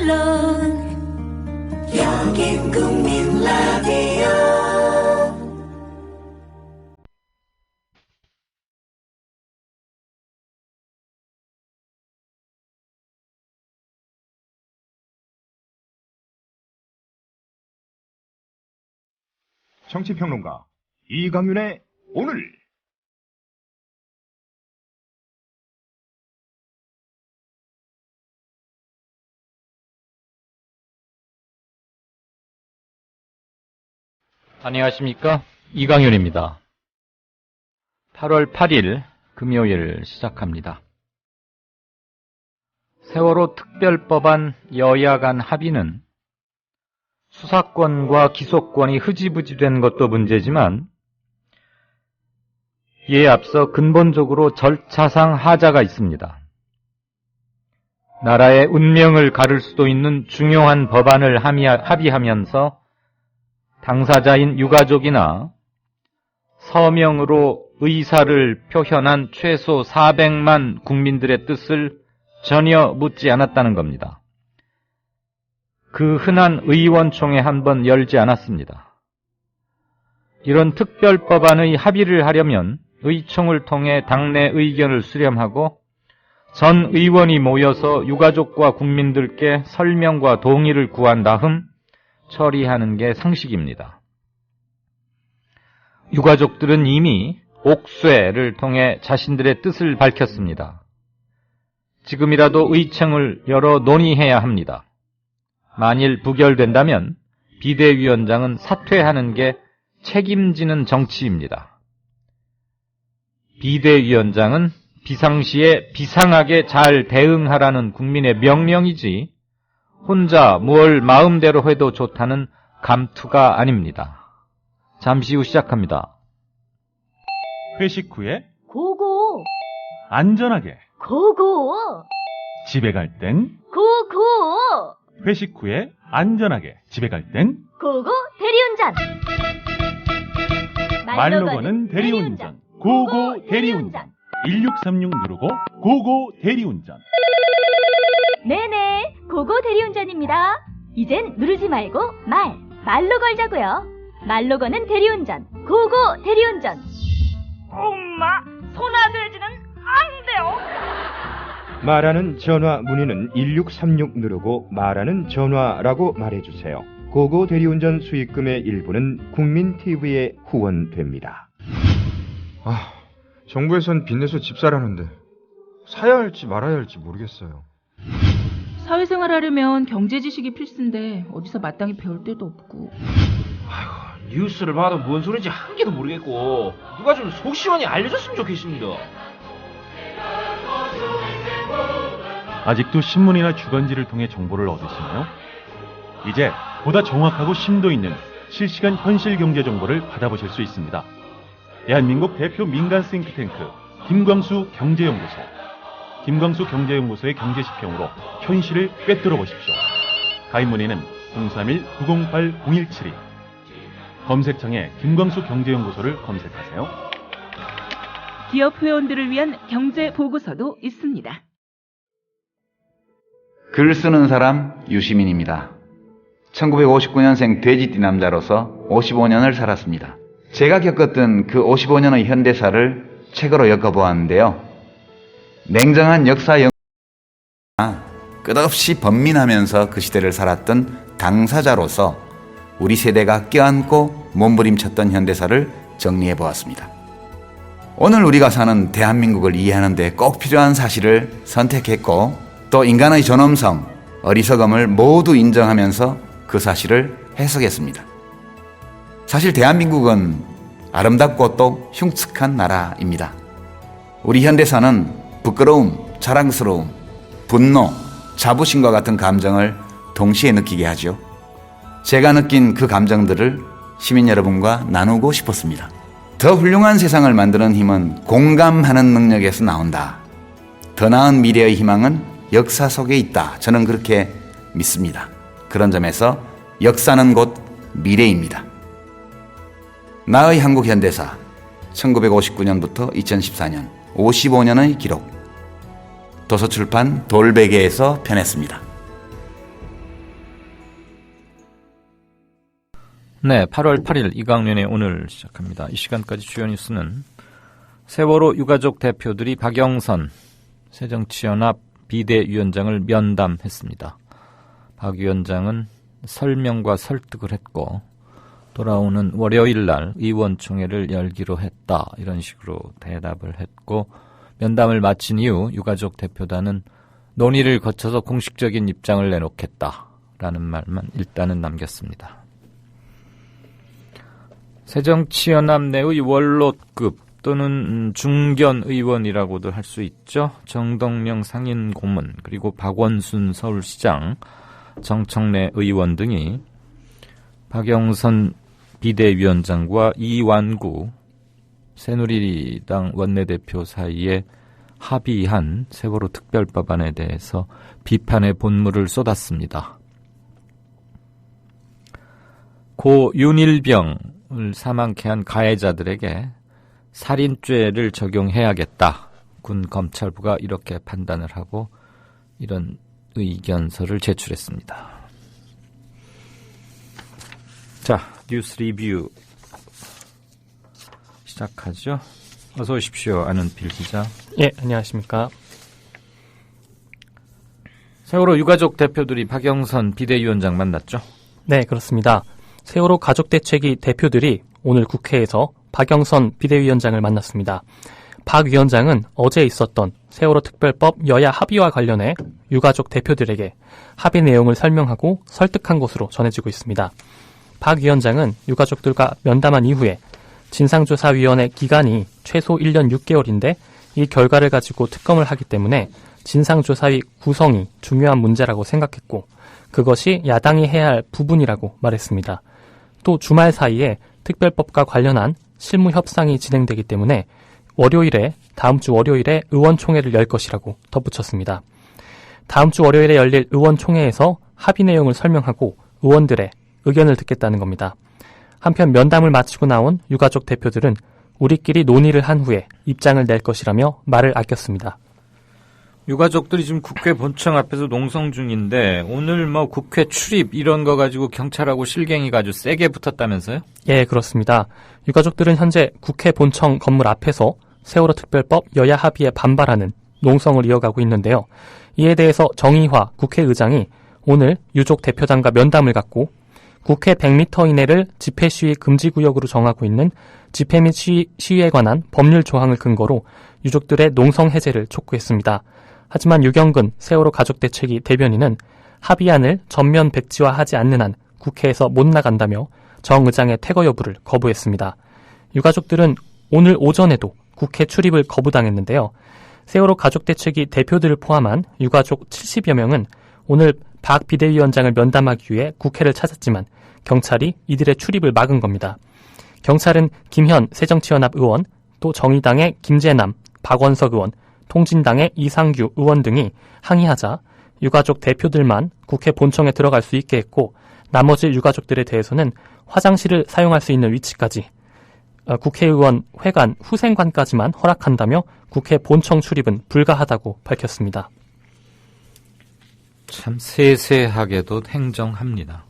물론 여긴 국민 라디오. 정치평론가 이강윤의 오늘. 안녕하십니까, 이강윤입니다. 8월 8일 금요일 시작합니다. 세월호 특별법안 여야 간 합의는 수사권과 기소권이 흐지부지 된 것도 문제지만 이에 앞서 근본적으로 절차상 하자가 있습니다. 나라의 운명을 가를 수도 있는 중요한 법안을 합의하면서 당사자인 유가족이나 서명으로 의사를 표현한 최소 400만 국민들의 뜻을 전혀 묻지 않았다는 겁니다. 그 흔한 의원총회 한 번 열지 않았습니다. 이런 특별법안의 합의를 하려면 의총을 통해 당내 의견을 수렴하고 전 의원이 모여서 유가족과 국민들께 설명과 동의를 구한 다음 처리하는 게 상식입니다. 유가족들은 이미 옥쇠를 통해 자신들의 뜻을 밝혔습니다. 지금이라도 의총을 열어 논의해야 합니다. 만일 부결된다면 비대위원장은 사퇴하는 게 책임지는 정치입니다. 비대위원장은 비상시에 비상하게 잘 대응하라는 국민의 명령이지 혼자 뭘 마음대로 해도 좋다는 감투가 아닙니다. 잠시 후 시작합니다. 회식 후에 고고 안전하게 고고 집에 갈 땐 고고 회식 후에 안전하게 집에 갈 땐 고고 대리운전 말로 거는 대리운전 고고 대리운전 1636 누르고 고고 대리운전. 네네 고고 대리운전입니다. 이젠 누르지 말고 말로 걸자고요. 말로 거는 대리운전 고고 대리운전. 엄마, 소나돼지는 안 돼요. 말하는 전화 문의는 1636 누르고 말하는 전화라고 말해주세요. 고고 대리운전 수익금의 일부는 국민TV에 후원됩니다. 정부에선 빚내서 집 사라는데 사야 할지 말아야 할지 모르겠어요. 사회생활 하려면 경제 지식이 필수인데 어디서 마땅히 배울 데도 없고. 뉴스를 봐도 뭔 소리인지 한 개도 모르겠고 누가 좀 속 시원히 알려줬으면 좋겠습니다. 아직도 신문이나 주간지를 통해 정보를 얻으시나요? 이제 보다 정확하고 심도 있는 실시간 현실 경제 정보를 받아보실 수 있습니다. 대한민국 대표 민간 싱크탱크 김광수 경제연구소. 김광수 경제연구소의 경제시평으로 현실을 꿰뚫어 보십시오. 가입 문의는 031-908-0172. 검색창에 김광수 경제연구소를 검색하세요. 기업 회원들을 위한 경제 보고서도 있습니다. 글 쓰는 사람 유시민입니다. 1959년생 돼지띠 남자로서 55년을 살았습니다. 제가 겪었던 그 55년의 현대사를 책으로 엮어보았는데요. 냉정한 역사 끝없이 번민하면서 그 시대를 살았던 당사자로서 우리 세대가 껴안고 몸부림쳤던 현대사를 정리해보았습니다. 오늘 우리가 사는 대한민국을 이해하는 데 꼭 필요한 사실을 선택했고 또 인간의 존엄성, 어리석음을 모두 인정하면서 그 사실을 해석했습니다. 사실 대한민국은 아름답고 또 흉측한 나라입니다. 우리 현대사는 부끄러움, 자랑스러움, 분노, 자부심과 같은 감정을 동시에 느끼게 하죠. 제가 느낀 그 감정들을 시민 여러분과 나누고 싶었습니다. 더 훌륭한 세상을 만드는 힘은 공감하는 능력에서 나온다. 더 나은 미래의 희망은 역사 속에 있다. 저는 그렇게 믿습니다. 그런 점에서 역사는 곧 미래입니다. 나의 한국 현대사 1959년부터 2014년 55년의 기록 도서출판 돌베개에서 펴냈습니다. 네, 8월 8일 이강윤의 오늘 시작합니다. 이 시간까지 주요 뉴스는 세월호 유가족 대표들이 박영선 새정치연합 비대위원장을 면담했습니다. 박 위원장은 설명과 설득을 했고 돌아오는 월요일 날 의원총회를 열기로 했다. 이런 식으로 대답을 했고 면담을 마친 이후 유가족 대표단은 논의를 거쳐서 공식적인 입장을 내놓겠다라는 말만 일단은 남겼습니다. 새정치연합 내의 원로급 또는 중견 의원이라고도 할 수 있죠. 정동영 상임 고문 그리고 박원순 서울시장, 정청래 의원 등이 박영선 비대위원장과 이완구 새누리당 원내대표 사이에 합의한 세월호 특별법안에 대해서 비판의 본물을 쏟았습니다. 고 윤일병을 사망케 한 가해자들에게 살인죄를 적용해야겠다. 군 검찰부가 이렇게 판단을 하고 이런 의견서를 제출했습니다. 자, 뉴스 리뷰 시작하죠. 어서 오십시오. 안은필 기자. 예, 안녕하십니까. 세월호 유가족 대표들이 박영선 비대위원장 만났죠? 네, 그렇습니다. 세월호 가족대책위 대표들이 오늘 국회에서 박영선 비대위원장을 만났습니다. 박 위원장은 어제 있었던 세월호 특별법 여야 합의와 관련해 유가족 대표들에게 합의 내용을 설명하고 설득한 것으로 전해지고 있습니다. 박 위원장은 유가족들과 면담한 이후에 진상조사위원회 기간이 최소 1년 6개월인데 이 결과를 가지고 특검을 하기 때문에 진상조사위 구성이 중요한 문제라고 생각했고 그것이 야당이 해야 할 부분이라고 말했습니다. 또 주말 사이에 특별법과 관련한 실무 협상이 진행되기 때문에 다음 주 월요일에 의원총회를 열 것이라고 덧붙였습니다. 다음 주 월요일에 열릴 의원총회에서 합의 내용을 설명하고 의원들의 의견을 듣겠다는 겁니다. 한편 면담을 마치고 나온 유가족 대표들은 우리끼리 논의를 한 후에 입장을 낼 것이라며 말을 아꼈습니다. 유가족들이 지금 국회 본청 앞에서 농성 중인데 오늘 국회 출입 이런 거 가지고 경찰하고 실갱이가 아주 세게 붙었다면서요? 예, 그렇습니다. 유가족들은 현재 국회 본청 건물 앞에서 세월호 특별법 여야 합의에 반발하는 농성을 이어가고 있는데요. 이에 대해서 정의화 국회의장이 오늘 유족 대표단과 면담을 갖고 국회 100m 이내를 집회 시위 금지 구역으로 정하고 있는 집회 및 시위에 관한 법률 조항을 근거로 유족들의 농성 해제를 촉구했습니다. 하지만 유경근 세월호 가족대책위 대변인은 합의안을 전면 백지화하지 않는 한 국회에서 못 나간다며 정 의장의 퇴거 여부를 거부했습니다. 유가족들은 오늘 오전에도 국회 출입을 거부당했는데요. 세월호 가족대책위 대표들을 포함한 유가족 70여 명은 오늘 박 비대위원장을 면담하기 위해 국회를 찾았지만 경찰이 이들의 출입을 막은 겁니다. 경찰은 김현 새정치연합 의원, 또 정의당의 김재남, 박원석 의원, 통진당의 이상규 의원 등이 항의하자 유가족 대표들만 국회 본청에 들어갈 수 있게 했고 나머지 유가족들에 대해서는 화장실을 사용할 수 있는 위치까지 국회의원 회관, 후생관까지만 허락한다며 국회 본청 출입은 불가하다고 밝혔습니다. 참 세세하게도 행정합니다.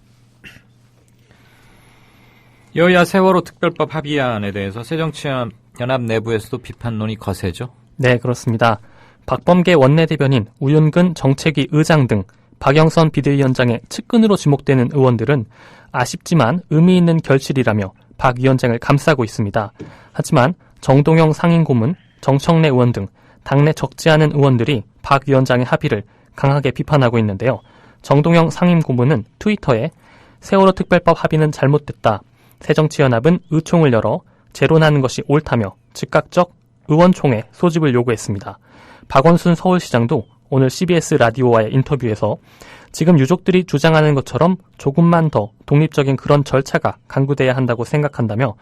여야 세월호 특별법 합의안에 대해서 새정치연합 내부에서도 비판론이 거세죠? 네, 그렇습니다. 박범계 원내대변인, 우윤근 정책위 의장 등 박영선 비대위원장의 측근으로 지목되는 의원들은 아쉽지만 의미 있는 결실이라며 박 위원장을 감싸고 있습니다. 하지만 정동영 상임고문, 정청래 의원 등 당내 적지 않은 의원들이 박 위원장의 합의를 강하게 비판하고 있는데요. 정동영 상임고문은 트위터에 세월호 특별법 합의는 잘못됐다. 새정치연합은 의총을 열어 재론하는 것이 옳다며 즉각적 의원총회 소집을 요구했습니다. 박원순 서울시장도 오늘 CBS 라디오와의 인터뷰에서 지금 유족들이 주장하는 것처럼 조금만 더 독립적인 그런 절차가 강구돼야 한다고 생각한다며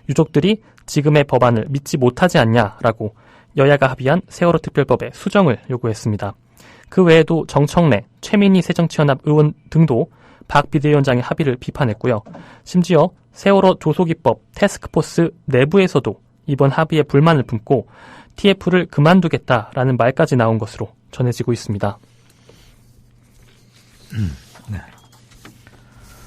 유족들이 지금의 법안을 믿지 못하지 않냐라고 여야가 합의한 세월호 특별법의 수정을 요구했습니다. 그 외에도 정청래, 최민희 새정치연합 의원 등도 박 비대위원장의 합의를 비판했고요. 심지어 세월호 조속입법 태스크포스 내부에서도 이번 합의에 불만을 품고 TF를 그만두겠다라는 말까지 나온 것으로 전해지고 있습니다. 네.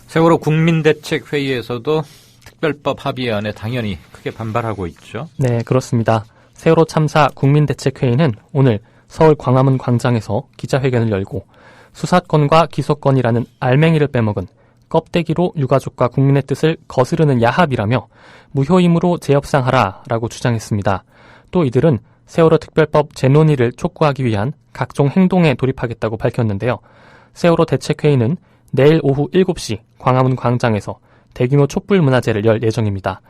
세월호 국민대책회의에서도 특별법 합의안에 당연히 크게 반발하고 있죠. 네, 그렇습니다. 세월호 참사 국민대책회의는 오늘 서울 광화문 광장에서 기자회견을 열고 수사권과 기소권이라는 알맹이를 빼먹은 껍데기로 유가족과 국민의 뜻을 거스르는 야합이라며 무효임으로 재협상하라라고 주장했습니다. 또 이들은 세월호 특별법 재논의를 촉구하기 위한 각종 행동에 돌입하겠다고 밝혔는데요. 세월호 대책회의는 내일 오후 7시 광화문 광장에서 대규모 촛불 문화제를 열 예정입니다.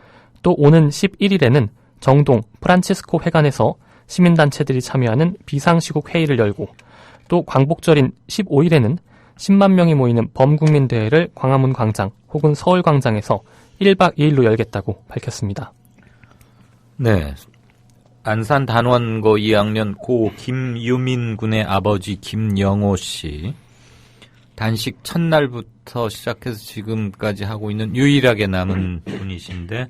또 오는 11일에는 정동 프란치스코 회관에서 시민단체들이 참여하는 비상시국 회의를 열고 또 광복절인 15일에는 10만 명이 모이는 범국민대회를 광화문 광장 혹은 서울광장에서 1박 2일로 열겠다고 밝혔습니다. 네, 안산 단원고 2학년 고 김유민 군의 아버지 김영호 씨, 단식 첫날부터 시작해서 지금까지 하고 있는 유일하게 남은 분이신데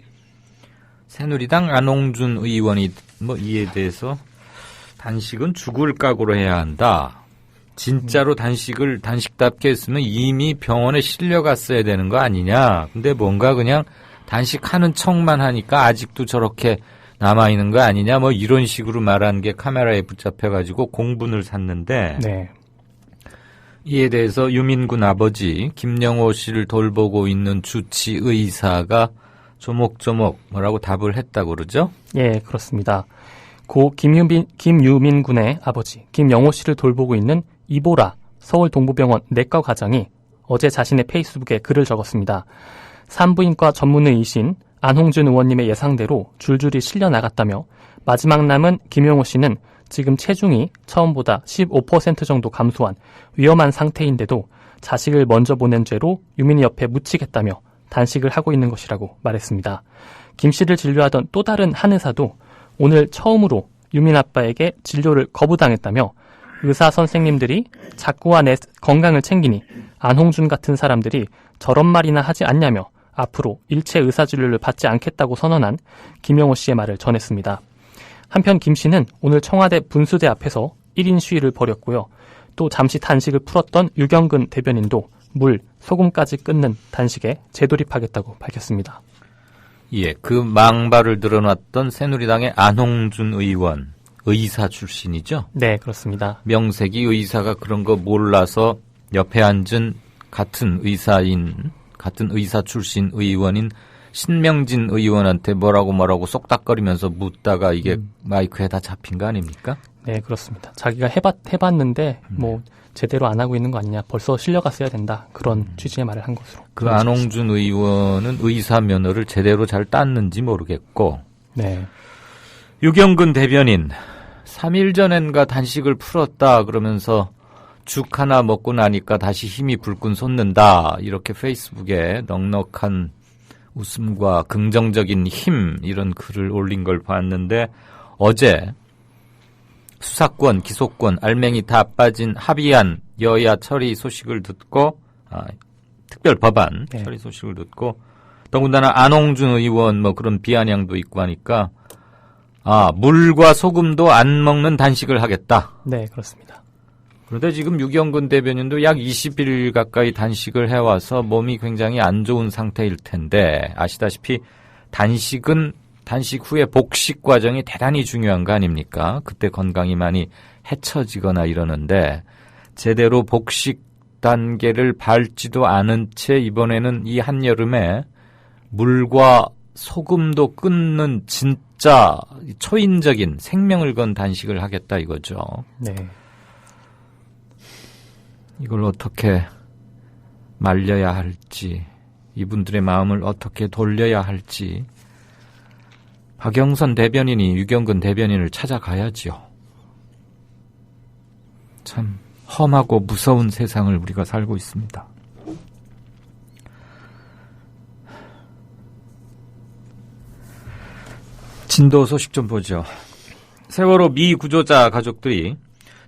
새누리당 안홍준 의원이 이에 대해서 단식은 죽을 각오로 해야 한다. 진짜로 단식을 단식답게 했으면 이미 병원에 실려갔어야 되는 거 아니냐. 근데 뭔가 그냥 단식하는 척만 하니까 아직도 저렇게 남아있는 거 아니냐. 이런 식으로 말한 게 카메라에 붙잡혀가지고 공분을 샀는데 네. 이에 대해서 유민군 아버지 김영호 씨를 돌보고 있는 주치 의사가 조목조목 뭐라고 답을 했다고 그러죠? 예, 그렇습니다. 고 김유민 군의 아버지 김영호 씨를 돌보고 있는 이보라 서울 동부병원 내과 과장이 어제 자신의 페이스북에 글을 적었습니다. 산부인과 전문의이신 안홍준 의원님의 예상대로 줄줄이 실려 나갔다며 마지막 남은 김영호 씨는 지금 체중이 처음보다 15% 정도 감소한 위험한 상태인데도 자식을 먼저 보낸 죄로 유민이 옆에 묻히겠다며 단식을 하고 있는 것이라고 말했습니다. 김 씨를 진료하던 또 다른 한 의사도 오늘 처음으로 유민 아빠에게 진료를 거부당했다며 의사 선생님들이 자꾸와 내 건강을 챙기니 안홍준 같은 사람들이 저런 말이나 하지 않냐며 앞으로 일체 의사진료를 받지 않겠다고 선언한 김영호 씨의 말을 전했습니다. 한편 김 씨는 오늘 청와대 분수대 앞에서 1인 시위를 벌였고요. 또 잠시 단식을 풀었던 유경근 대변인도 물, 소금까지 끊는 단식에 재돌입하겠다고 밝혔습니다. 예, 그 망발을 늘어놨던 새누리당의 안홍준 의원, 의사 출신이죠? 네, 그렇습니다. 명색이 의사가 그런 거 몰라서 옆에 앉은 같은 의사 출신 의원인 신명진 의원한테 뭐라고 쏙닥거리면서 묻다가 이게 마이크에 다 잡힌 거 아닙니까? 네, 그렇습니다. 자기가 해봤는데 제대로 안 하고 있는 거 아니냐. 벌써 실려갔어야 된다. 그런 취지의 말을 한 것으로. 그 안홍준 의원은 의사 면허를 제대로 잘 땄는지 모르겠고. 네. 유경근 대변인 3일 전엔가 단식을 풀었다 그러면서 죽 하나 먹고 나니까 다시 힘이 불끈 솟는다. 이렇게 페이스북에 넉넉한 웃음과 긍정적인 힘 이런 글을 올린 걸 봤는데 어제 수사권, 기소권, 알맹이 다 빠진 합의안 여야 처리 소식을 듣고 특별 법안 네. 처리 소식을 듣고 더군다나 안홍준 의원 그런 비아냥도 있고 하니까 물과 소금도 안 먹는 단식을 하겠다. 네, 그렇습니다. 그런데 지금 유경근 대변인도 약 20일 가까이 단식을 해와서 몸이 굉장히 안 좋은 상태일 텐데 아시다시피 단식은 단식 후에 복식 과정이 대단히 중요한 거 아닙니까? 그때 건강이 많이 해쳐지거나 이러는데 제대로 복식 단계를 밟지도 않은 채 이번에는 이 한여름에 물과 소금도 끊는 진짜 초인적인 생명을 건 단식을 하겠다 이거죠. 네. 이걸 어떻게 말려야 할지, 이분들의 마음을 어떻게 돌려야 할지 박영선 대변인이 유경근 대변인을 찾아가야지요. 참 험하고 무서운 세상을 우리가 살고 있습니다. 진도 소식 좀 보죠. 세월호 미구조자 가족들이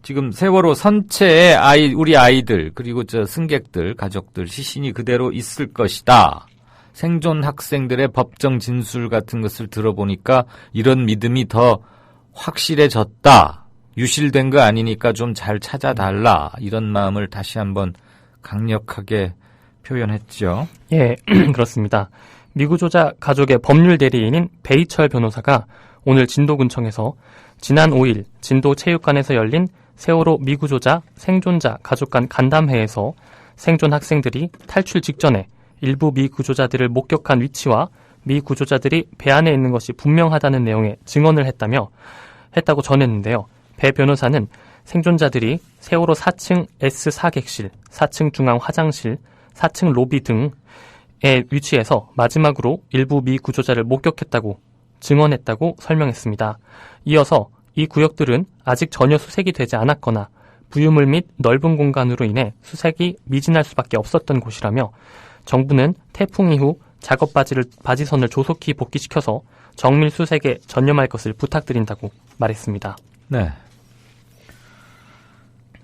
지금 세월호 선체에 우리 아이들 그리고 승객들 가족들 시신이 그대로 있을 것이다. 생존 학생들의 법정 진술 같은 것을 들어보니까 이런 믿음이 더 확실해졌다. 유실된 거 아니니까 좀 잘 찾아달라. 이런 마음을 다시 한번 강력하게 표현했죠. 예, 그렇습니다. 미구조자 가족의 법률 대리인인 배희철 변호사가 오늘 진도군청에서 지난 5일 진도체육관에서 열린 세월호 미구조자 생존자 가족 간 간담회에서 생존 학생들이 탈출 직전에 일부 미구조자들을 목격한 위치와 미구조자들이 배 안에 있는 것이 분명하다는 내용의 증언을 했다고 전했는데요. 배 변호사는 생존자들이 세월호 4층 S4객실, 4층 중앙 화장실, 4층 로비 등의 위치에서 마지막으로 일부 미구조자를 목격했다고 증언했다고 설명했습니다. 이어서 이 구역들은 아직 전혀 수색이 되지 않았거나 부유물 및 넓은 공간으로 인해 수색이 미진할 수밖에 없었던 곳이라며 정부는 태풍 이후 작업 바지선을 조속히 복귀시켜서 정밀 수색에 전념할 것을 부탁드린다고 말했습니다. 네.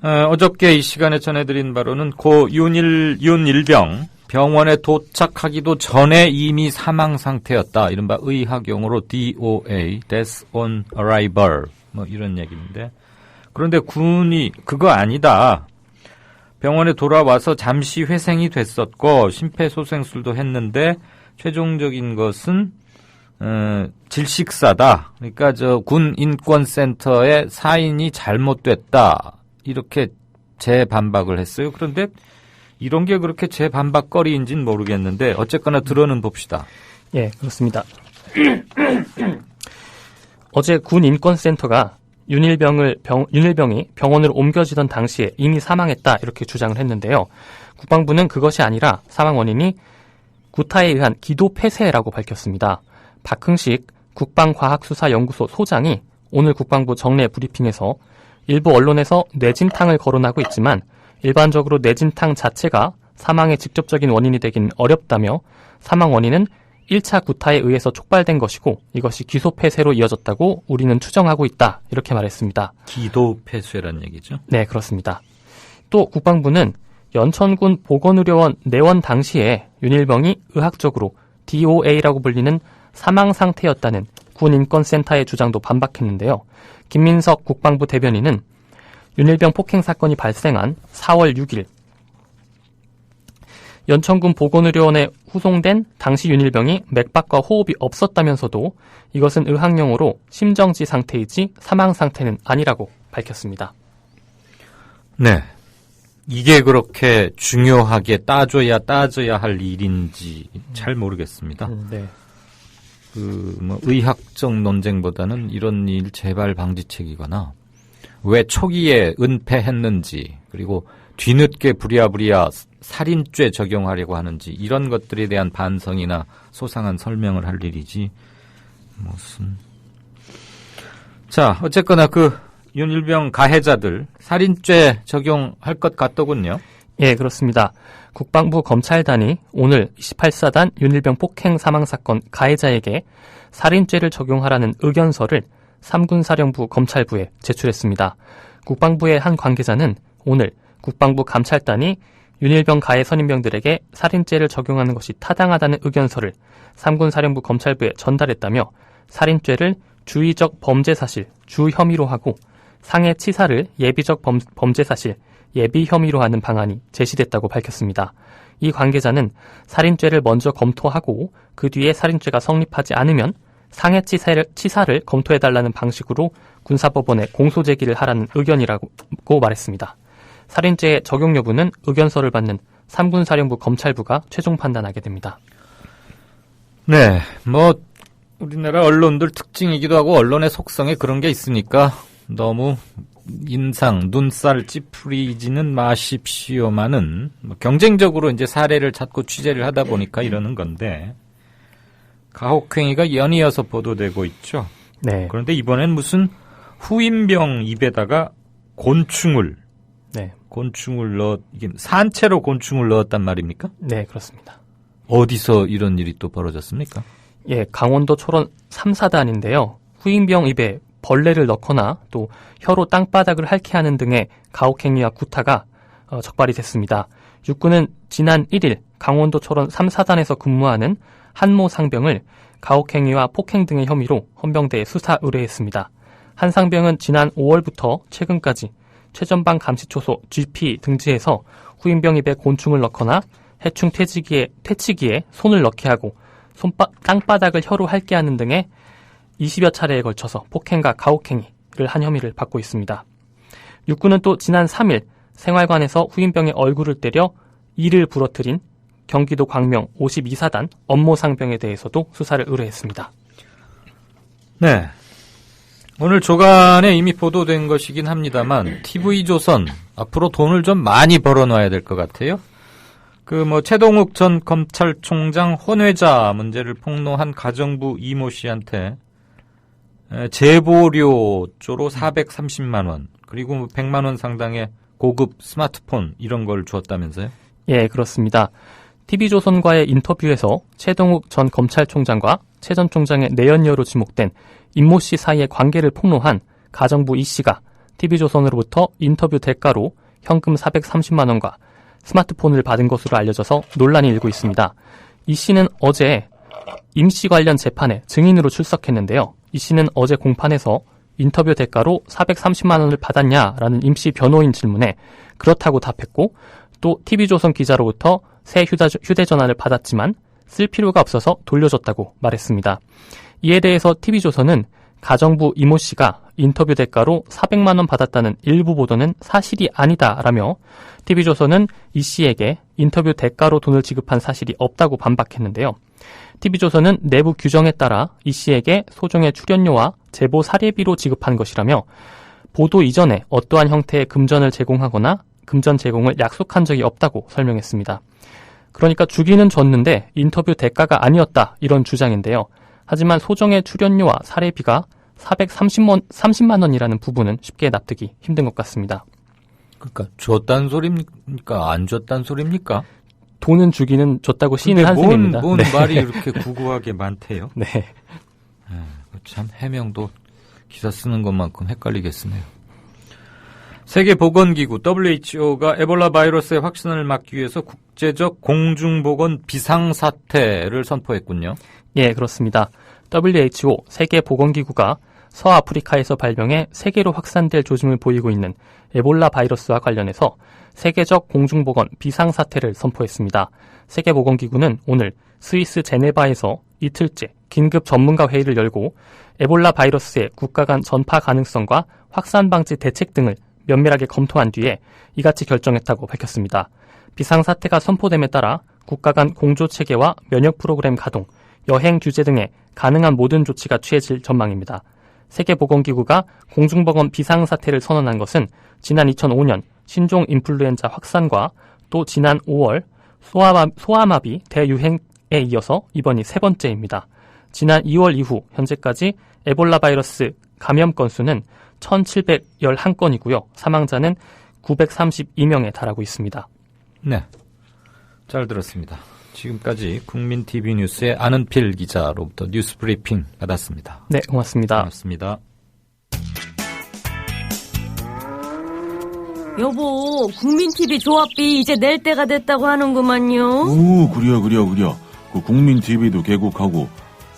어저께 이 시간에 전해드린 바로는 고 윤일병 병원에 도착하기도 전에 이미 사망 상태였다. 이른바 의학용어로 DOA, Death on Arrival, 뭐 이런 얘기인데, 그런데 군이 그거 아니다. 병원에 돌아와서 잠시 회생이 됐었고 심폐소생술도 했는데 최종적인 것은 질식사다. 그러니까 저 군 인권센터의 사인이 잘못됐다. 이렇게 재반박을 했어요. 그런데 이런 게 그렇게 재반박거리인지는 모르겠는데 어쨌거나 들어는 봅시다. 예, 그렇습니다. 어제 군 인권센터가 윤일병이 병원으로 옮겨지던 당시에 이미 사망했다 이렇게 주장을 했는데요. 국방부는 그것이 아니라 사망 원인이 구타에 의한 기도 폐쇄라고 밝혔습니다. 박흥식 국방과학수사연구소 소장이 오늘 국방부 정례 브리핑에서 일부 언론에서 뇌진탕을 거론하고 있지만 일반적으로 뇌진탕 자체가 사망의 직접적인 원인이 되긴 어렵다며 사망 원인은 1차 구타에 의해서 촉발된 것이고 이것이 기소 폐쇄로 이어졌다고 우리는 추정하고 있다. 이렇게 말했습니다. 기도 폐쇄란 얘기죠? 네, 그렇습니다. 또 국방부는 연천군 보건의료원 내원 당시에 윤일병이 의학적으로 DOA라고 불리는 사망 상태였다는 군인권센터의 주장도 반박했는데요. 김민석 국방부 대변인은 윤일병 폭행 사건이 발생한 4월 6일 연천군 보건의료원에 후송된 당시 윤일병이 맥박과 호흡이 없었다면서도 이것은 의학용어로 심정지 상태이지 사망 상태는 아니라고 밝혔습니다. 네. 이게 그렇게 중요하게 따져야 할 일인지 잘 모르겠습니다. 네. 의학적 논쟁보다는 이런 일 재발 방지책이거나 왜 초기에 은폐했는지 그리고 뒤늦게 부랴부랴 살인죄 적용하려고 하는지 이런 것들에 대한 반성이나 소상한 설명을 할 일이지 무슨. 자, 어쨌거나 그 윤일병 가해자들 살인죄 적용할 것 같더군요. 예, 그렇습니다. 국방부 검찰단이 오늘 28사단 윤일병 폭행 사망사건 가해자에게 살인죄를 적용하라는 의견서를 3군사령부 검찰부에 제출했습니다. 국방부의 한 관계자는 오늘 국방부 감찰단이 윤일병 가해 선임병들에게 살인죄를 적용하는 것이 타당하다는 의견서를 3군사령부 검찰부에 전달했다며 살인죄를 주의적 범죄사실, 주혐의로 하고 상해치사를 예비적 범죄사실, 예비혐의로 하는 방안이 제시됐다고 밝혔습니다. 이 관계자는 살인죄를 먼저 검토하고 그 뒤에 살인죄가 성립하지 않으면 상해치사를 검토해달라는 방식으로 군사법원에 공소제기를 하라는 의견이라고 말했습니다. 살인죄의 적용 여부는 의견서를 받는 3군사령부 검찰부가 최종 판단하게 됩니다. 네, 우리나라 언론들 특징이기도 하고 언론의 속성에 그런 게 있으니까 너무 인상, 눈살 찌푸리지는 마십시오만은 경쟁적으로 이제 사례를 찾고 취재를 하다 보니까 이러는 건데 가혹행위가 연이어서 보도되고 있죠. 네. 그런데 이번엔 무슨 후임병 입에다가 곤충을 이게 산채로 곤충을 넣었단 말입니까? 네, 그렇습니다. 어디서 이런 일이 또 벌어졌습니까? 예, 강원도 초론 3사단인데요. 후임병 입에 벌레를 넣거나 또 혀로 땅바닥을 핥게하는 등의 가혹행위와 구타가 적발이 됐습니다. 육군은 지난 1일 강원도 초론 3사단에서 근무하는 한모 상병을 가혹행위와 폭행 등의 혐의로 헌병대에 수사 의뢰했습니다. 한 상병은 지난 5월부터 최근까지 최전방 감시초소 GP 등지에서 후임병 입에 곤충을 넣거나 해충 퇴치기에 손을 넣게 하고 땅바닥을 혀로 핥게 하는 등의 20여 차례에 걸쳐서 폭행과 가혹행위를 한 혐의를 받고 있습니다. 육군은 또 지난 3일 생활관에서 후임병의 얼굴을 때려 이를 부러뜨린 경기도 광명 52사단 엄모상병에 대해서도 수사를 의뢰했습니다. 네. 오늘 조간에 이미 보도된 것이긴 합니다만 TV조선 앞으로 돈을 좀 많이 벌어놔야 될 것 같아요. 최동욱 전 검찰총장 혼외자 문제를 폭로한 가정부 이모 씨한테 제보료조로 430만 원 그리고 100만 원 상당의 고급 스마트폰 이런 걸 주었다면서요? 예, 그렇습니다. TV조선과의 인터뷰에서 최동욱 전 검찰총장과 최 전 총장의 내연녀로 지목된 임모 씨 사이의 관계를 폭로한 가정부 이 씨가 TV조선으로부터 인터뷰 대가로 현금 430만 원과 스마트폰을 받은 것으로 알려져서 논란이 일고 있습니다. 이 씨는 어제 임 씨 관련 재판에 증인으로 출석했는데요. 이 씨는 어제 공판에서 인터뷰 대가로 430만 원을 받았냐라는 임 씨 변호인 질문에 그렇다고 답했고 또 TV조선 기자로부터 새 휴대전화를 받았지만 쓸 필요가 없어서 돌려줬다고 말했습니다. 이에 대해서 TV조선은 가정부 이모 씨가 인터뷰 대가로 400만 원 받았다는 일부 보도는 사실이 아니다라며 TV조선은 이 씨에게 인터뷰 대가로 돈을 지급한 사실이 없다고 반박했는데요. TV조선은 내부 규정에 따라 이 씨에게 소정의 출연료와 제보 사례비로 지급한 것이라며 보도 이전에 어떠한 형태의 금전을 제공하거나 금전 제공을 약속한 적이 없다고 설명했습니다. 그러니까 주기는 줬는데 인터뷰 대가가 아니었다 이런 주장인데요. 하지만 소정의 출연료와 사례비가 430만 원이라는 부분은 쉽게 납득이 힘든 것 같습니다. 그러니까 줬다는 소리입니까? 안 줬다는 소리입니까? 돈은 주기는 줬다고 시인을 한 셈입니다. 뭔 말이 이렇게 구구하게 많대요? 네. 참 해명도 기사 쓰는 것만큼 헷갈리게 쓰네요. 세계보건기구 WHO가 에볼라 바이러스의 확산을 막기 위해서 국제적 공중보건 비상사태를 선포했군요. 예, 그렇습니다. WHO 세계보건기구가 서아프리카에서 발병해 세계로 확산될 조짐을 보이고 있는 에볼라 바이러스와 관련해서 세계적 공중보건 비상사태를 선포했습니다. 세계보건기구는 오늘 스위스 제네바에서 이틀째 긴급 전문가 회의를 열고 에볼라 바이러스의 국가 간 전파 가능성과 확산 방지 대책 등을 면밀하게 검토한 뒤에 이같이 결정했다고 밝혔습니다. 비상사태가 선포됨에 따라 국가 간 공조체계와 면역 프로그램 가동, 여행 규제 등의 가능한 모든 조치가 취해질 전망입니다. 세계보건기구가 공중보건 비상사태를 선언한 것은 지난 2005년 신종 인플루엔자 확산과 또 지난 5월 소아마비 대유행에 이어서 이번이 세 번째입니다. 지난 2월 이후 현재까지 에볼라 바이러스 감염 건수는 1,711건이고요. 사망자는 932명에 달하고 있습니다. 네, 잘 들었습니다. 지금까지 국민TV 뉴스의 안은필 기자로부터 뉴스 브리핑 받았습니다. 네, 고맙습니다. 고맙습니다. 여보, 국민TV 조합비 이제 낼 때가 됐다고 하는구만요. 오, 그려. 그 국민TV도 개국하고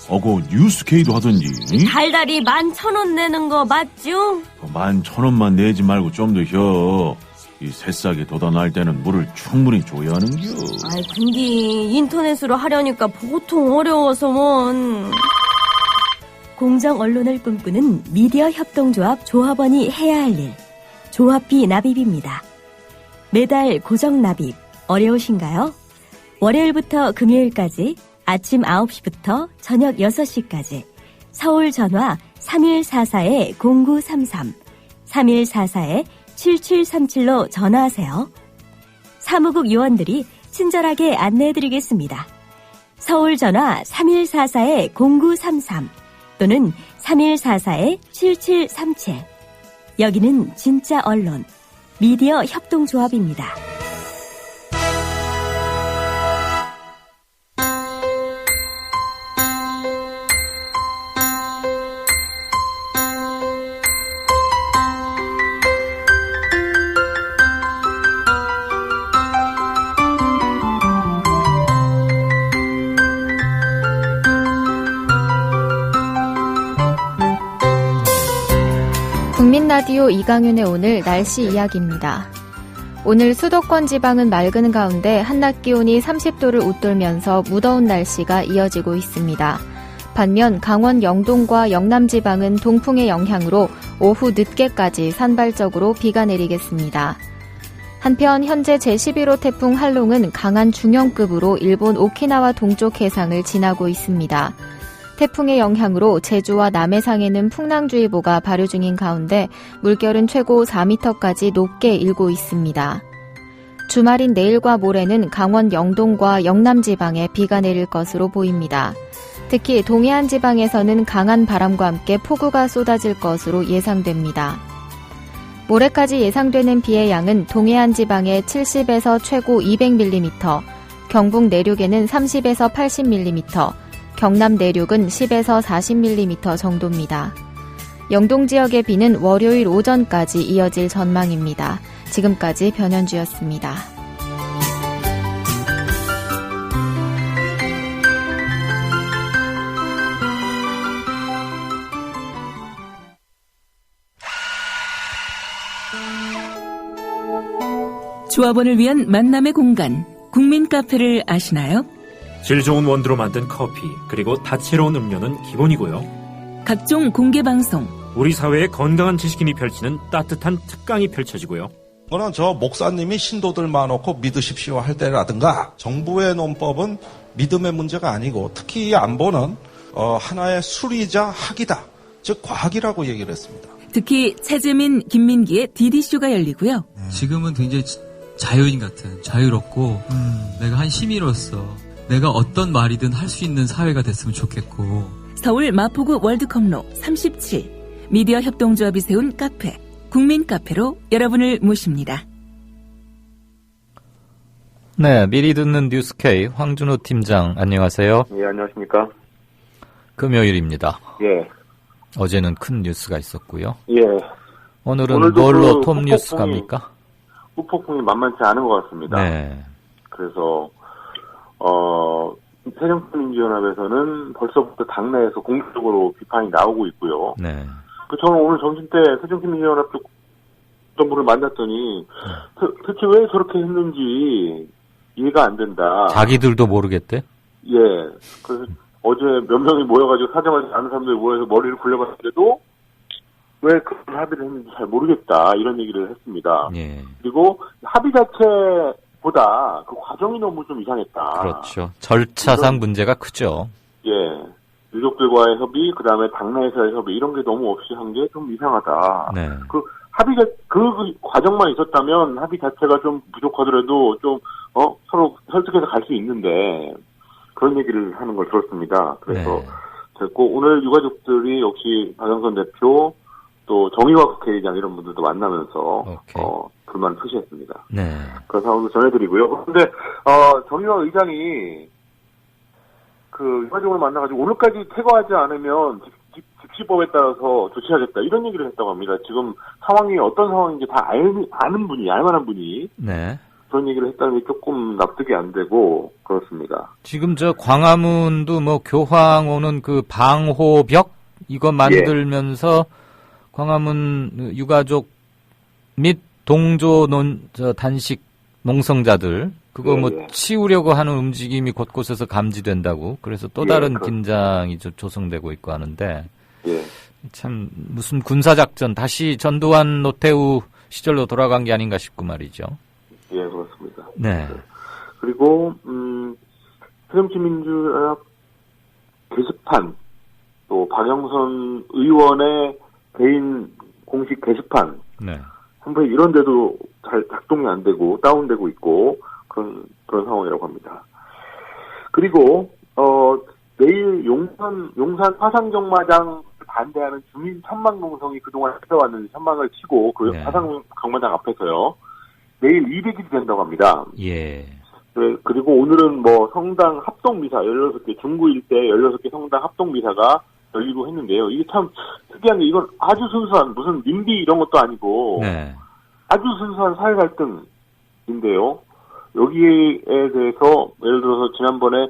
그 뉴스케이도 하던지. 달달이 11,000원 내는 거 맞죠? 11,000원만 내지 말고 좀 더 혀. 이 새싹에 돋아날 때는 물을 충분히 줘야 하는겨. 아이, 근데 인터넷으로 하려니까 보통 어려워서 원. 공정 언론을 꿈꾸는 미디어 협동조합 조합원이 해야 할 일. 조합비 납입입니다. 매달 고정 납입 어려우신가요? 월요일부터 금요일까지 아침 9시부터 저녁 6시까지 서울 전화 3144-0933, 3144-7737로 전화하세요. 사무국 요원들이 친절하게 안내해드리겠습니다. 서울 전화 3144-0933 또는 3144-7737. 여기는 진짜 언론, 미디어 협동조합입니다. 국민라디오 이강윤의 오늘 날씨 이야기입니다. 오늘 수도권 지방은 맑은 가운데 한낮 기온이 30도를 웃돌면서 무더운 날씨가 이어지고 있습니다. 반면 강원 영동과 영남 지방은 동풍의 영향으로 오후 늦게까지 산발적으로 비가 내리겠습니다. 한편 현재 제11호 태풍 할롱은 강한 중형급으로 일본 오키나와 동쪽 해상을 지나고 있습니다. 태풍의 영향으로 제주와 남해상에는 풍랑주의보가 발효 중인 가운데 물결은 최고 4m까지 높게 일고 있습니다. 주말인 내일과 모레는 강원 영동과 영남 지방에 비가 내릴 것으로 보입니다. 특히 동해안 지방에서는 강한 바람과 함께 폭우가 쏟아질 것으로 예상됩니다. 모레까지 예상되는 비의 양은 동해안 지방에 70에서 최고 200mm, 경북 내륙에는 30에서 80mm, 경남 내륙은 10에서 40mm 정도입니다. 영동 지역의 비는 월요일 오전까지 이어질 전망입니다. 지금까지 변현주였습니다. 조합원을 위한 만남의 공간, 국민 카페를 아시나요? 질 좋은 원두로 만든 커피, 그리고 다채로운 음료는 기본이고요. 각종 공개 방송, 우리 사회의 건강한 지식인이 펼치는 따뜻한 특강이 펼쳐지고요. 그러나 저 목사님이 신도들 많고 믿으십시오 할 때라든가 정부의 논법은 믿음의 문제가 아니고 특히 이 안보는 하나의 수리이자 학이다. 즉 과학이라고 얘기를 했습니다. 특히 최재민, 김민기의 DD쇼가 열리고요. 지금은 굉장히 자유인 같은, 자유롭고 내가 한 시민으로서 내가 어떤 말이든 할 수 있는 사회가 됐으면 좋겠고. 서울 마포구 월드컵로 37 미디어 협동조합이 세운 카페 국민 카페로 여러분을 모십니다. 네, 미리 듣는 뉴스K 황준호 팀장 안녕하세요. 예, 안녕하십니까. 금요일입니다. 예. 어제는 큰 뉴스가 있었고요. 예. 오늘은 뭘로 톱 뉴스 갑니까? 후폭풍이 만만치 않은 것 같습니다. 네. 그래서 새정치민주연합에서는 벌써부터 당내에서 공식적으로 비판이 나오고 있고요. 네. 저는 오늘 점심 때 새정치민주연합 쪽 정부를 만났더니 대체 왜 저렇게 했는지 이해가 안 된다. 자기들도 모르겠대? 예. 그래서 어제 몇 명이 모여가지고 사정하지 않은 사람들이 모여서 머리를 굴려봤는데도 왜 그런 합의를 했는지 잘 모르겠다 이런 얘기를 했습니다. 예. 그리고 합의 자체보다 그 과정이 너무 좀 이상했다. 그렇죠. 절차상 문제가 크죠. 예. 유족들과의 협의, 그 다음에 당내에서의 협의 이런 게 너무 없이 한 게 좀 이상하다. 네. 그 합의가 그 과정만 있었다면 합의 자체가 좀 부족하더라도 좀 서로 설득해서 갈 수 있는데 그런 얘기를 하는 걸 들었습니다. 그래서 됐고 오늘 유가족들이 역시 박영선 대표 또 정의화 국회의장 이런 분들도 만나면서 불만을 표시했습니다. 네. 그런 상황도 전해드리고요. 그런데 정의화 의장이 그 유가족을 만나가지고 오늘까지 퇴거하지 않으면 집시법에 따라서 조치하겠다 이런 얘기를 했다고 합니다. 지금 상황이 어떤 상황인지 다 아는 분이 알만한 분이 네. 그런 얘기를 했다는 게 조금 납득이 안 되고 그렇습니다. 지금 저 광화문도 뭐 교황 오는 그 방호벽 이거 만들면서 광화문 유가족 및 동조 단식 농성자들 그거 치우려고 하는 움직임이 곳곳에서 감지된다고 그래서 또 다른 긴장이 조성되고 있고 하는데 참 무슨 군사작전 다시 전두환 노태우 시절로 돌아간 게 아닌가 싶고 말이죠. 예, 그렇습니다. 네. 그리고 새정치민주연합 게시판 또 박영선 의원의 개인 공식 게시판 홈페이지 이런 데도 잘 작동이 안 되고 다운되고 있고 그런 상황이라고 합니다. 그리고 내일 용산 화상경마장 반대하는 주민 천막농성이 그동안 해왔는데 천막을 치고 그 화상경마장 앞에서요. 내일 200일이 된다고 합니다. 예. 그리고 오늘은 뭐 성당 합동미사 16개 중구 일대 16개 성당 합동미사가 열리고 했는데요. 이게 참 특이한 게 이건 아주 순수한 무슨 님비 이런 것도 아니고 아주 순수한 사회 갈등인데요. 여기에 대해서 예를 들어서 지난번에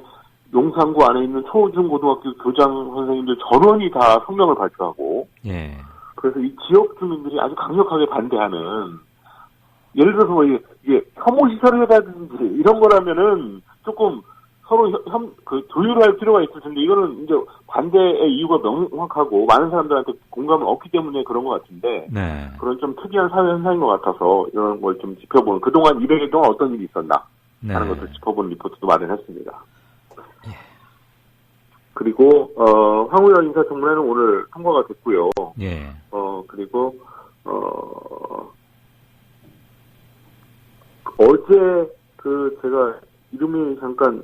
용산구 안에 있는 초중고등학교 교장 선생님들 전원이 다 성명을 발표하고 그래서 이 지역 주민들이 아주 강력하게 반대하는 예를 들어서 뭐 이게 혐오 시설이라든지 이런 거라면은 조금 서로 조율할 필요가 있을 텐데 이거는 이제 반대의 이유가 명확하고 많은 사람들한테 공감을 얻기 때문에 그런 것 같은데 네. 그런 좀 특이한 사회 현상인 것 같아서 이런 걸 좀 짚어보는 그동안 200일 동안 어떤 일이 있었나 하는 것을 짚어보는 리포트도 마련했습니다. 예. 그리고 황우여 인사청문회는 오늘 통과가 됐고요. 예. 그리고 어제 제가 이름이 잠깐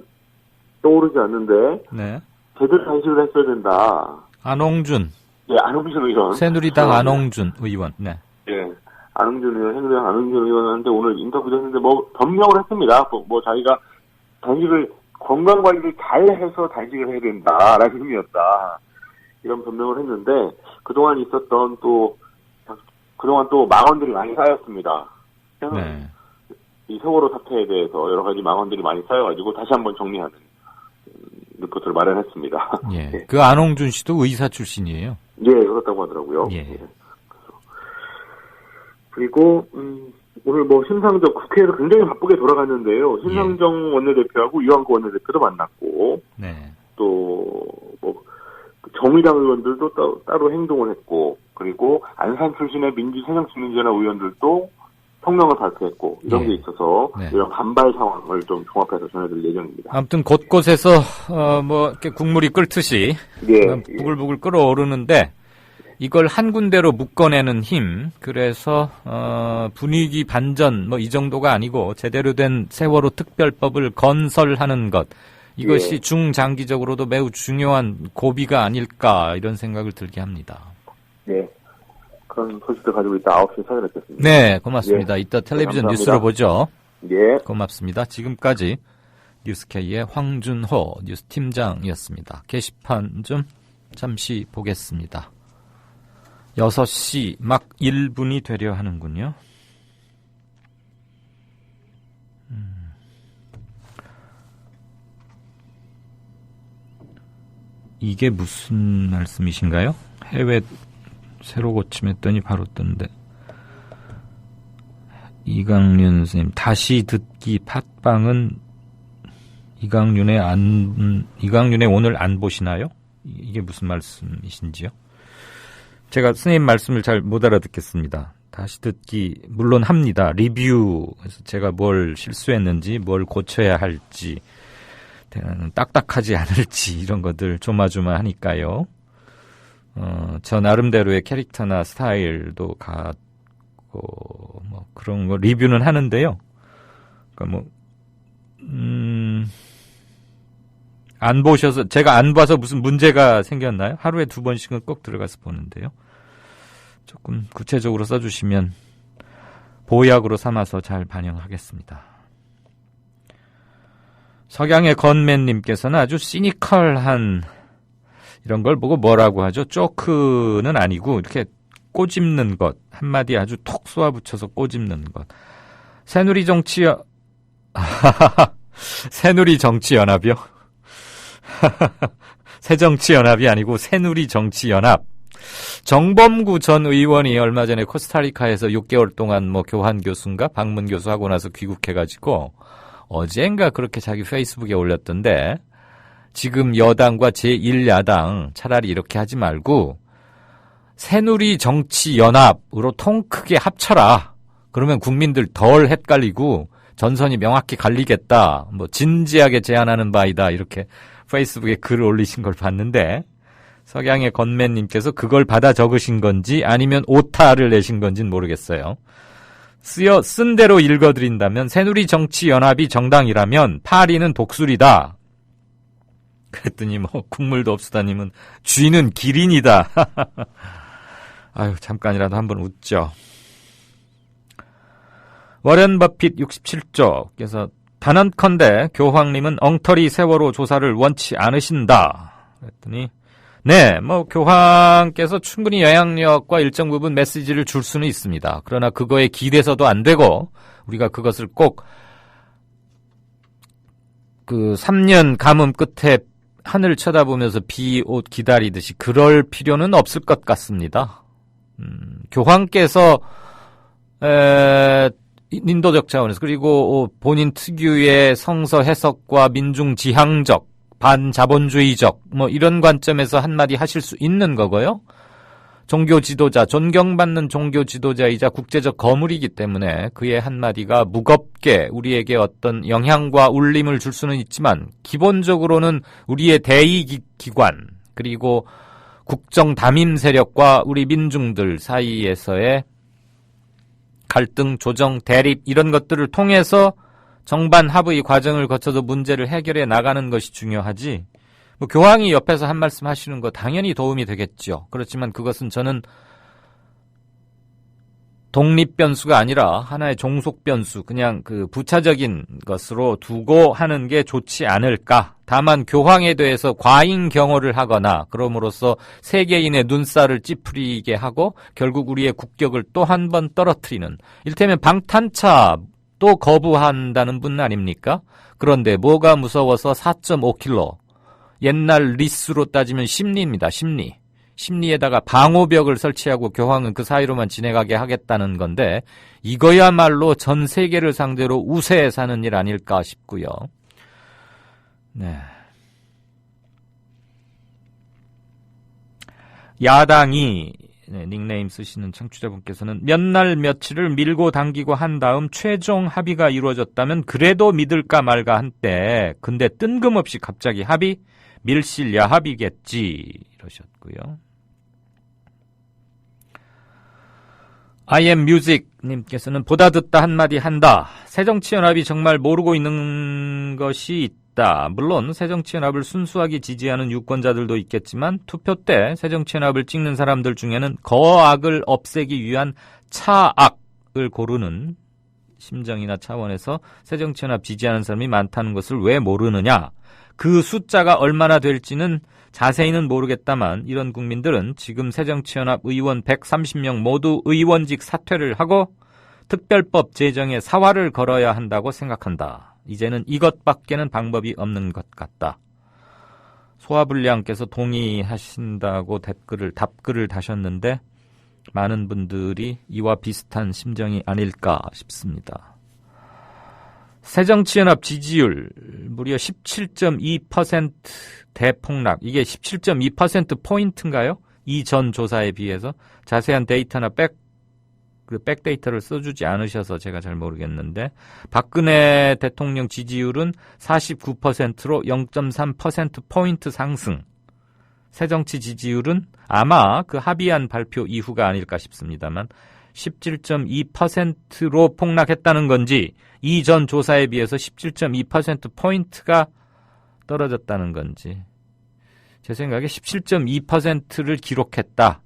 떠오르지 않는데 네. 제대로 단식을 했어야 된다. 안홍준. 네, 안홍준 의원. 새누리당 안홍준 의원. 네. 예. 안홍준 의원, 새누리당 안홍준 의원한테 오늘 인터뷰도 했는데 변명을 했습니다. 자기가 단식을 건강 관리를 잘 해서 단식을 해야 된다라는 의미였다. 이런 변명을 했는데 그동안 있었던 그동안 또 망언들이 많이 쌓였습니다. 네. 이 세월호 사태에 대해서 여러 가지 망언들이 많이 쌓여가지고 다시 한번 정리하는 리포트를 마련했습니다. 예. 네. 그 안홍준 씨도 의사 출신이에요. 예, 그렇다고 하더라고요. 예. 네. 그리고 오늘 심상정 국회에서 굉장히 바쁘게 돌아갔는데요. 심상정 원내대표하고 유한구 원내대표도 만났고, 네. 또 정의당 의원들도 따로 행동을 했고, 그리고 안산 출신의 새정치민주연합 의원들도 성명을 발표했고 이런 게 있어서 이런 반발 상황을 좀 종합해서 전해드릴 예정입니다. 아무튼 곳곳에서 이렇게 국물이 끓듯이 부글부글 끓어오르는데 이걸 한 군데로 묶어내는 힘, 그래서 분위기 반전 이 정도가 아니고 제대로 된 세월호 특별법을 건설하는 것, 이것이 중장기적으로도 매우 중요한 고비가 아닐까 이런 생각을 들게 합니다. 네. 그런 소식들 가지고 이따 9시에 찾아뵙겠습니다. 네, 고맙습니다. 이따 텔레비전 뉴스로 보죠. 예. 고맙습니다. 지금까지 뉴스K의 황준호 뉴스팀장이었습니다. 게시판 좀 잠시 보겠습니다. 6시 막 1분이 되려 하는군요. 이게 무슨 말씀이신가요? 해외 새로 고침했더니 바로 뜬데. 이강윤 선생님, 다시 듣기 팟빵은 이강윤의 오늘 안 보시나요? 이게 무슨 말씀이신지요? 제가 선생님 말씀을 잘 못 알아듣겠습니다. 다시 듣기 물론 합니다. 리뷰에서 제가 뭘 실수했는지 뭘 고쳐야 할지 딱딱하지 않을지 이런 것들 조마조마하니까요. 저 나름대로의 캐릭터나 스타일도 갖고 그런 거 리뷰는 하는데요. 그러니까 안 보셔서 제가 안 봐서 무슨 문제가 생겼나요? 하루에 2번씩은 꼭 들어가서 보는데요. 조금 구체적으로 써주시면 보약으로 삼아서 잘 반영하겠습니다. 석양의 건맨님께서는 아주 시니컬한 이런 걸 보고 뭐라고 하죠? 쪼크는 아니고 이렇게 꼬집는 것. 한마디 아주 톡 쏘아붙여서 꼬집는 것. 새누리 정치연합이요? 새정치연합이 아니고 새누리 정치연합. 정범구 전 의원이 얼마 전에 코스타리카에서 6개월 동안 교환 교수인가 방문 교수하고 나서 귀국해가지고 어젠가 그렇게 자기 페이스북에 올렸던데 지금 여당과 제1야당 차라리 이렇게 하지 말고 새누리 정치연합으로 통 크게 합쳐라. 그러면 국민들 덜 헷갈리고 전선이 명확히 갈리겠다. 진지하게 제안하는 바이다. 이렇게 페이스북에 글을 올리신 걸 봤는데 석양의 건맨님께서 그걸 받아 적으신 건지 아니면 오타를 내신 건지는 모르겠어요. 쓴 대로 읽어드린다면 새누리 정치연합이 정당이라면 파리는 독수리다. 그랬더니 국물도 없으다님은 쥐는 기린이다. 아유, 잠깐이라도 한번 웃죠. 워렌 버핏 67조께서 단언컨대 교황님은 엉터리 세월호 조사를 원치 않으신다. 그랬더니 네, 교황께서 충분히 영향력과 일정 부분 메시지를 줄 수는 있습니다. 그러나 그거에 기대서도 안 되고 우리가 그것을 꼭 3년 가뭄 끝에 하늘 쳐다보면서 비옷 기다리듯이 그럴 필요는 없을 것 같습니다. 교황께서 인도적 차원에서 그리고 본인 특유의 성서 해석과 민중 지향적, 반자본주의적 뭐 이런 관점에서 한마디 하실 수 있는 거고요. 종교 지도자, 존경받는 종교 지도자이자 국제적 거물이기 때문에 그의 한마디가 무겁게 우리에게 어떤 영향과 울림을 줄 수는 있지만 기본적으로는 우리의 대의기관 그리고 국정 담임 세력과 우리 민중들 사이에서의 갈등, 조정, 대립 이런 것들을 통해서 정반 합의 과정을 거쳐서 문제를 해결해 나가는 것이 중요하지. 뭐 교황이 옆에서 한 말씀 하시는 거 당연히 도움이 되겠죠. 그렇지만 그것은 저는 독립 변수가 아니라 하나의 종속 변수, 그냥 그 부차적인 것으로 두고 하는 게 좋지 않을까. 다만 교황에 대해서 과잉 경호를 하거나 그럼으로써 세계인의 눈살을 찌푸리게 하고 결국 우리의 국격을 또 한 번 떨어뜨리는, 이를테면 방탄차 또 거부한다는 분 아닙니까? 그런데 뭐가 무서워서 4.5km 옛날 리스로 따지면 심리입니다. 심리에다가 방호벽을 설치하고 교황은 그 사이로만 지나가게 하겠다는 건데 이거야말로 전 세계를 상대로 우세에 사는 일 아닐까 싶고요. 네. 야당이 닉네임 쓰시는 청취자분께서는 몇 날 며칠을 밀고 당기고 한 다음 최종 합의가 이루어졌다면 그래도 믿을까 말까 한때 근데 뜬금없이 갑자기 합의? 밀실 야합이겠지 이러셨고요. IamMusic님께서는 보다 듣다 한마디 한다. 새정치연합이 정말 모르고 있는 것이 있다. 물론 새정치연합을 순수하게 지지하는 유권자들도 있겠지만 투표 때 새정치연합을 찍는 사람들 중에는 거악을 없애기 위한 차악을 고르는 심정이나 차원에서 새정치연합 지지하는 사람이 많다는 것을 왜 모르느냐. 그 숫자가 얼마나 될지는 자세히는 모르겠다만 이런 국민들은 지금 새정치연합 의원 130명 모두 의원직 사퇴를 하고 특별법 제정에 사활을 걸어야 한다고 생각한다. 이제는 이것밖에는 방법이 없는 것 같다. 소화불량께서 동의하신다고 답글을 다셨는데 많은 분들이 이와 비슷한 심정이 아닐까 싶습니다. 새정치연합 지지율 무려 17.2% 대폭락. 이게 17.2%포인트인가요? 이전 조사에 비해서. 자세한 데이터나 백데이터를 써주지 않으셔서 제가 잘 모르겠는데 박근혜 대통령 지지율은 49%로 0.3%포인트 상승. 새정치 지지율은 아마 그 합의안 발표 이후가 아닐까 싶습니다만 17.2%로 폭락했다는 건지 이전 조사에 비해서 17.2%포인트가 떨어졌다는 건지 제 생각에 17.2%를 기록했다.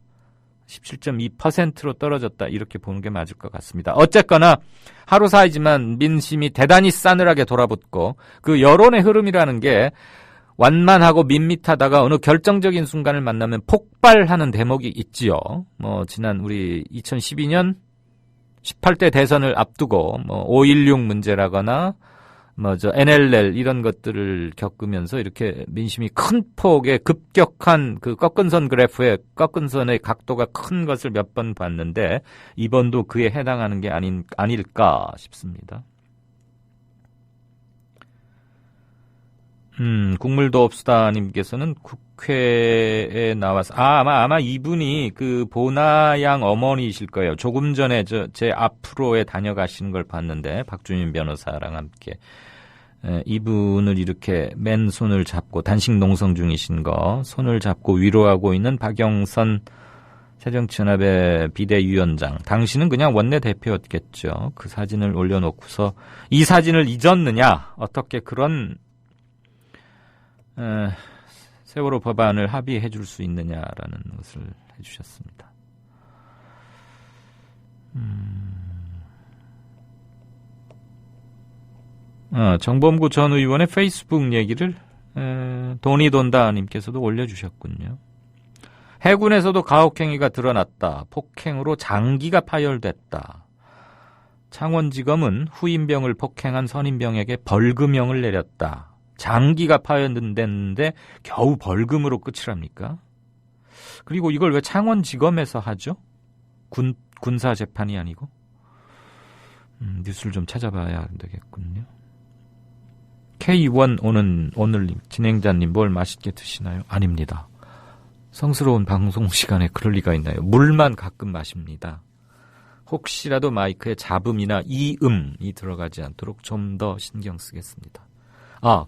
17.2%로 떨어졌다. 이렇게 보는 게 맞을 것 같습니다. 어쨌거나 하루 사이지만 민심이 대단히 싸늘하게 돌아붙고 그 여론의 흐름이라는 게 완만하고 밋밋하다가 어느 결정적인 순간을 만나면 폭발하는 대목이 있지요. 뭐 지난 우리 2012년 18대 대선을 앞두고 뭐 5.16 문제라거나 NLL 이런 것들을 겪으면서 이렇게 민심이 큰 폭의 급격한 그 꺾은선 그래프의 꺾은선의 각도가 큰 것을 몇 번 봤는데 이번도 그에 해당하는 게 아닐까 싶습니다. 국물도 없수다님께서는 국회에 나와서 아마 이분이 그 보나양 어머니이실 거예요. 조금 전에 제 앞으로에 다녀가시는 걸 봤는데 박주민 변호사랑 함께 이분을 이렇게 맨손을 잡고 단식 농성 중이신 거 손을 잡고 위로하고 있는 박영선 새정치연합의 비대위원장. 당시는 그냥 원내대표였겠죠. 그 사진을 올려놓고서 이 사진을 잊었느냐, 어떻게 그런 세월호 법안을 합의해 줄 수 있느냐라는 것을 해주셨습니다. 정범구 전 의원의 페이스북 얘기를 돈이 돈다님께서도 올려주셨군요. 해군에서도 가혹행위가 드러났다. 폭행으로 장기가 파열됐다. 창원지검은 후임병을 폭행한 선임병에게 벌금형을 내렸다. 장기가 파열됐는데 겨우 벌금으로 끝이랍니까? 그리고 이걸 왜 창원지검에서 하죠? 군사재판이 아니고? 뉴스를 좀 찾아봐야 되겠군요. K1 오늘님, 진행자님 뭘 맛있게 드시나요? 아닙니다. 성스러운 방송 시간에 그럴 리가 있나요? 물만 가끔 마십니다. 혹시라도 마이크에 잡음이나 이음이 들어가지 않도록 좀 더 신경 쓰겠습니다.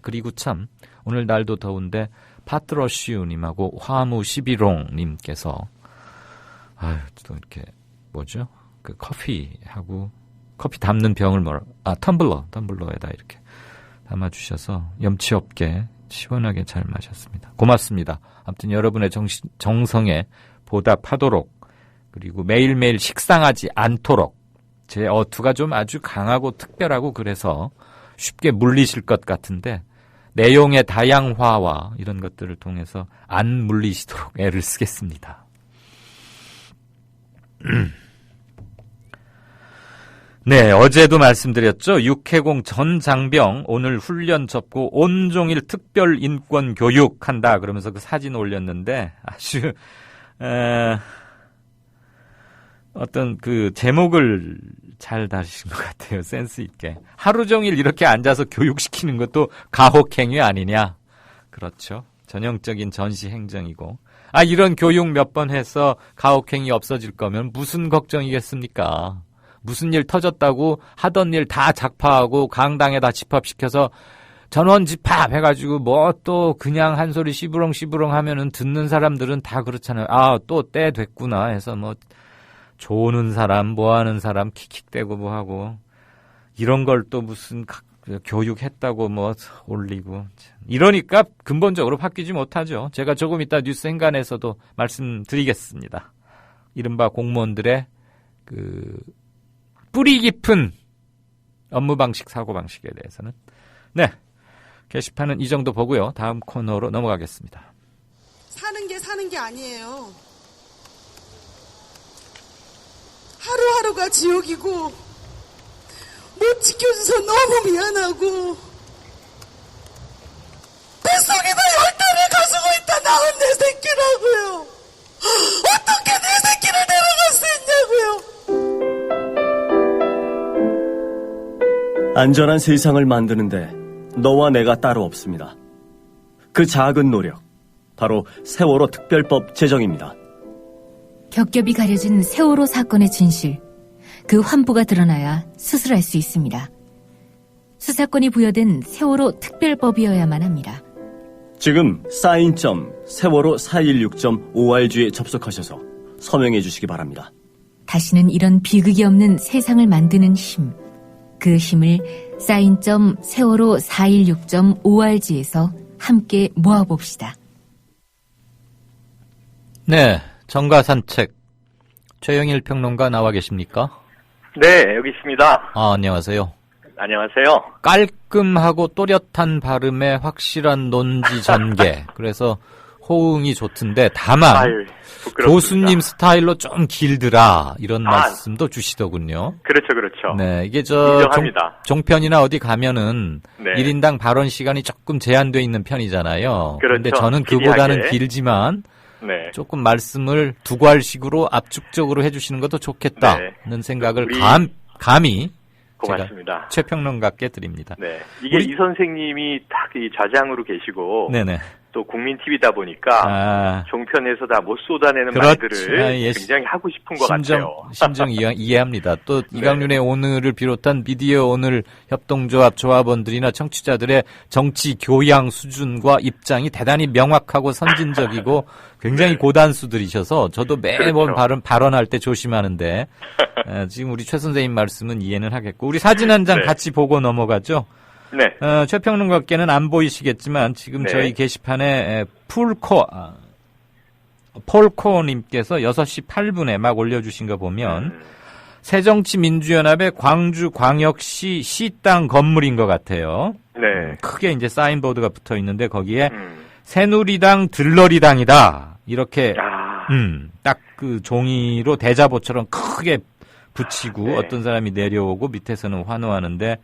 그리고 참 오늘 날도 더운데 파트러쉬우님하고 화무11홍님께서 또 이렇게 뭐죠? 그 커피 담는 병을 텀블러에다 이렇게 담아주셔서 염치 없게 시원하게 잘 마셨습니다. 고맙습니다. 아무튼 여러분의 정성에 보답하도록, 그리고 매일매일 식상하지 않도록, 제 어투가 좀 아주 강하고 특별하고 그래서 쉽게 물리실 것 같은데 내용의 다양화와 이런 것들을 통해서 안 물리시도록 애를 쓰겠습니다. 네, 어제도 말씀드렸죠. 육해공 전 장병 오늘 훈련 접고 온종일 특별 인권 교육한다 그러면서 그 사진 올렸는데 아주 어떤 그 제목을 잘 다루신 것 같아요. 센스 있게. 하루 종일 이렇게 앉아서 교육시키는 것도 가혹행위 아니냐. 그렇죠. 전형적인 전시 행정이고. 이런 교육 몇 번 해서 가혹행위 없어질 거면 무슨 걱정이겠습니까? 무슨 일 터졌다고 하던 일 다 작파하고 강당에다 집합시켜서 전원 집합 해가지고 뭐 또 그냥 한 소리 시부렁시부렁 하면은 듣는 사람들은 다 그렇잖아요. 또 때 됐구나 해서 뭐 조는 사람, 뭐 하는 사람 킥킥대고 뭐 하고 이런 걸 또 무슨 교육했다고 뭐 올리고 이러니까 근본적으로 바뀌지 못하죠. 제가 조금 이따 뉴스 행간에서도 말씀드리겠습니다. 이른바 공무원들의 그 뿌리 깊은 업무 방식, 사고 방식에 대해서는. 네, 게시판은 이 정도 보고요. 다음 코너로 넘어가겠습니다. 사는 게 아니에요. 하루하루가 지옥이고 못 지켜줘서 너무 미안하고 뱃속에다 10달을 가지고 있다 낳은 내 새끼라고요. 어떻게 내 새끼를 데려갈 수 있냐고요. 안전한 세상을 만드는데 너와 내가 따로 없습니다. 그 작은 노력, 바로 세월호 특별법 제정입니다. 겹겹이 가려진 세월호 사건의 진실, 그 환부가 드러나야 수술할 수 있습니다. 수사권이 부여된 세월호 특별법이어야만 합니다. 지금 사인.세월호416.org에 접속하셔서 서명해 주시기 바랍니다. 다시는 이런 비극이 없는 세상을 만드는 힘, 그 힘을 사인.세월호416.org에서 함께 모아봅시다. 네, 정가 산책 최영일 평론가 나와 계십니까? 네, 여기 있습니다. 안녕하세요. 안녕하세요. 깔끔하고 또렷한 발음에 확실한 논지 전개. 그래서 호응이 좋던데 다만 교수님 스타일로 좀 길더라 이런 말씀도 주시더군요. 그렇죠. 네, 이게 인정합니다. 종편이나 어디 가면은 네. 1인당 발언 시간이 조금 제한되어 있는 편이잖아요. 그렇죠. 그런데 저는 그보다는 길지만 네. 조금 말씀을 두괄식으로 압축적으로 해주시는 것도 좋겠다는 생각을 감히 고맙습니다. 최 평론가께 드립니다. 네, 이게 이 선생님이 딱 이 좌장으로 계시고 네네. 또 국민 TV다 보니까 종편에서 다 못 쏟아내는 말들을 굉장히 하고 싶은 것 같아요. 심정 이해합니다. 또 이강윤의 오늘을 비롯한 미디어 오늘 협동조합 조합원들이나 청취자들의 정치 교양 수준과 입장이 대단히 명확하고 선진적이고 굉장히 고단수들이셔서 저도 매번 발언할 때 조심하는데 지금 우리 최 선생님 말씀은 이해는 하겠고 우리 사진 한 장 같이 보고 넘어가죠. 네. 최 평론가께는 안 보이시겠지만 지금 저희 게시판에 폴코님께서 6시 8분에 막 올려주신 거 보면 새정치민주연합의 광주광역시 시당 건물인 것 같아요. 네. 크게 이제 사인보드가 붙어 있는데 거기에 새누리당 들러리당이다 이렇게 딱 그 종이로 대자보처럼 크게 붙이고 어떤 사람이 내려오고 밑에서는 환호하는데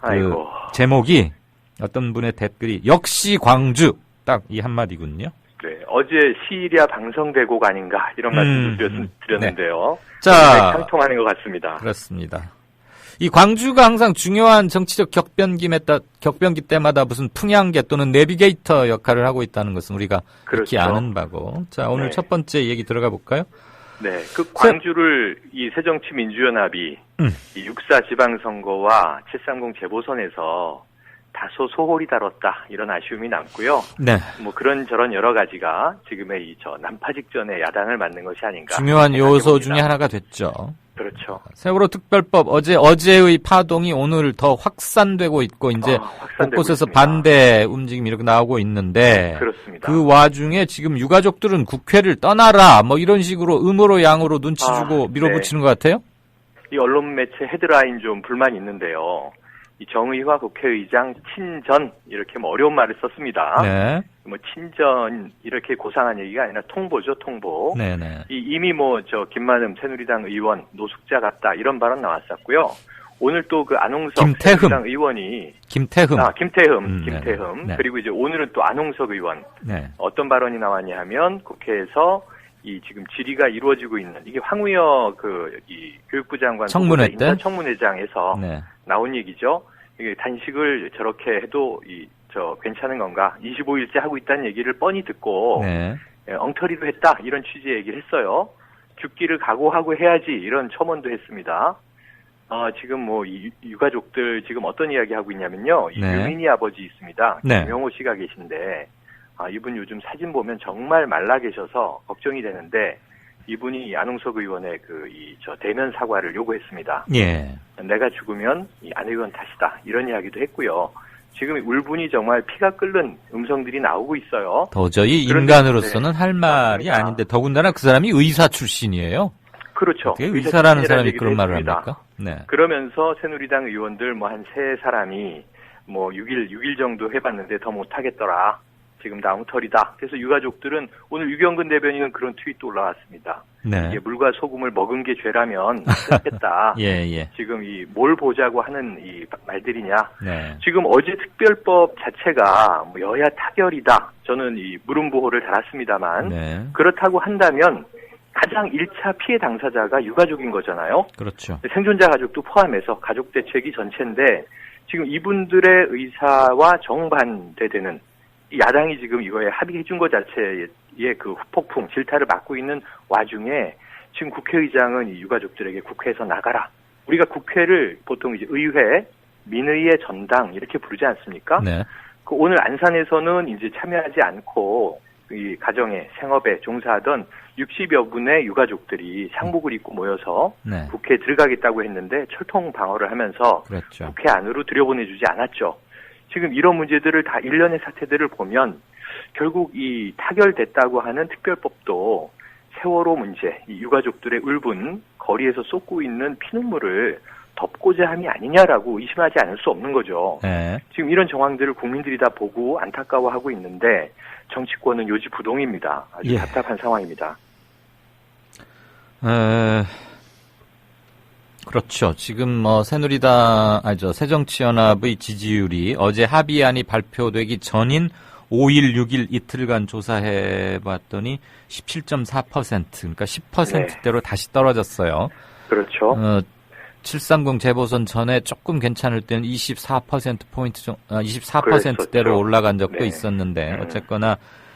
그 제목이 어떤 분의 댓글이 역시 광주 딱 이 한마디군요. 네, 어제 시일야 방송대곡 아닌가 이런 말씀을 드렸는데요. 네. 자, 상통하는 것 같습니다. 그렇습니다. 이 광주가 항상 중요한 정치적 격변기 때마다 무슨 풍향계 또는 내비게이터 역할을 하고 있다는 것은 우리가 그렇죠. 익히 아는 바고. 자, 오늘 네. 첫 번째 얘기 들어가 볼까요? 네, 그 광주를 이 새정치민주연합이 이 6.4 지방선거와 730 재보선에서 다소 소홀히 다뤘다 이런 아쉬움이 남고요. 네. 뭐 그런저런 여러 가지가 지금의 이 난파 직전에 야당을 맡는 것이 아닌가. 중요한 요소 중에 하나가 됐죠. 그렇죠. 세월호 특별법 어제의 파동이 오늘 더 확산되고 있고 이제 곳곳에서 반대 움직임이 이렇게 나오고 있는데 그렇습니다. 그 와중에 지금 유가족들은 국회를 떠나라 뭐 이런 식으로 음으로 양으로 눈치 주고 밀어붙이는 것 같아요. 이 언론 매체 헤드라인 좀 불만이 있는데요. 이 정의화 국회의장 친전 이렇게 뭐 어려운 말을 썼습니다. 네. 뭐 친전 이렇게 고상한 얘기가 아니라 통보죠, 통보. 네네. 이미 뭐 김만흠 새누리당 의원 노숙자 같다 이런 발언 나왔었고요. 오늘 또 그 안홍석 새누리당 의원이 김태흠. 네. 그리고 이제 오늘은 또 안홍석 의원 네. 어떤 발언이 나왔냐 하면 국회에서 이 지금 질의가 이루어지고 있는 이게 황우여 이 교육부 장관 청문회 때 인사청문회장에서 네. 나온 얘기죠. 이게 단식을 저렇게 해도 괜찮은 건가? 25일째 하고 있다는 얘기를 뻔히 듣고 네. 엉터리로 했다 이런 취지의 얘기를 했어요. 죽기를 각오하고 해야지 이런 첨언도 했습니다. 지금 뭐 이 유가족들 지금 어떤 이야기 하고 있냐면요. 이 네. 유민이 아버지 있습니다. 네. 김영호 씨가 계신데 이분 요즘 사진 보면 정말 말라 계셔서 걱정이 되는데 이분이 안홍석 의원의 대면 사과를 요구했습니다. 예. 내가 죽으면 이 안 의원 탓이다 이런 이야기도 했고요. 지금 울분이 정말 피가 끓는 음성들이 나오고 있어요. 도저히 인간으로서는 할 말이 아닌데 더군다나 그 사람이 의사 출신이에요. 그렇죠. 어떻게 의사라는 사람이 그런 말을 합니까? 네. 그러면서 새누리당 의원들 한 3사람이 6일 정도 해봤는데 더 못하겠더라. 지금 다 엉터리다. 그래서 유가족들은 오늘 유경근 대변인은 그런 트윗도 올라왔습니다. 네. 이게 물과 소금을 먹은 게 죄라면 했겠다. 예. 지금 뭘 보자고 하는 이 말들이냐. 네. 지금 어제 특별법 자체가 여야 타결이다. 저는 이 물음보호를 달았습니다만 네. 그렇다고 한다면 가장 1차 피해 당사자가 유가족인 거잖아요. 그렇죠. 생존자 가족도 포함해서 가족 대책이 전체인데 지금 이분들의 의사와 정반대되는 야당이 지금 이거에 합의해 준 것 자체의 그 후폭풍, 질타를 막고 있는 와중에 지금 국회의장은 이 유가족들에게 국회에서 나가라. 우리가 국회를 보통 이제 의회, 민의의 전당 이렇게 부르지 않습니까? 네. 오늘 안산에서는 이제 참여하지 않고 이 가정에 생업에 종사하던 60여 분의 유가족들이 상복을 입고 모여서 네. 국회에 들어가겠다고 했는데 철통 방어를 하면서 그렇죠. 국회 안으로 들여보내주지 않았죠. 지금 이런 문제들을 다 일련의 사태들을 보면 결국 이 타결됐다고 하는 특별법도 세월호 문제, 이 유가족들의 울분, 거리에서 쏟고 있는 피눈물을 덮고자 함이 아니냐라고 의심하지 않을 수 없는 거죠. 네. 지금 이런 정황들을 국민들이 다 보고 안타까워하고 있는데 정치권은 요지부동입니다. 아주 답답한 상황입니다. 그렇죠. 지금 새정치연합의 지지율이 어제 합의안이 발표되기 전인 5일, 6일 이틀간 조사해 봤더니 17.4%, 그러니까 10%대로 다시 떨어졌어요. 그렇죠. 730 재보선 전에 조금 괜찮을 때는 24%대로 올라간 적도 있었는데 어쨌거나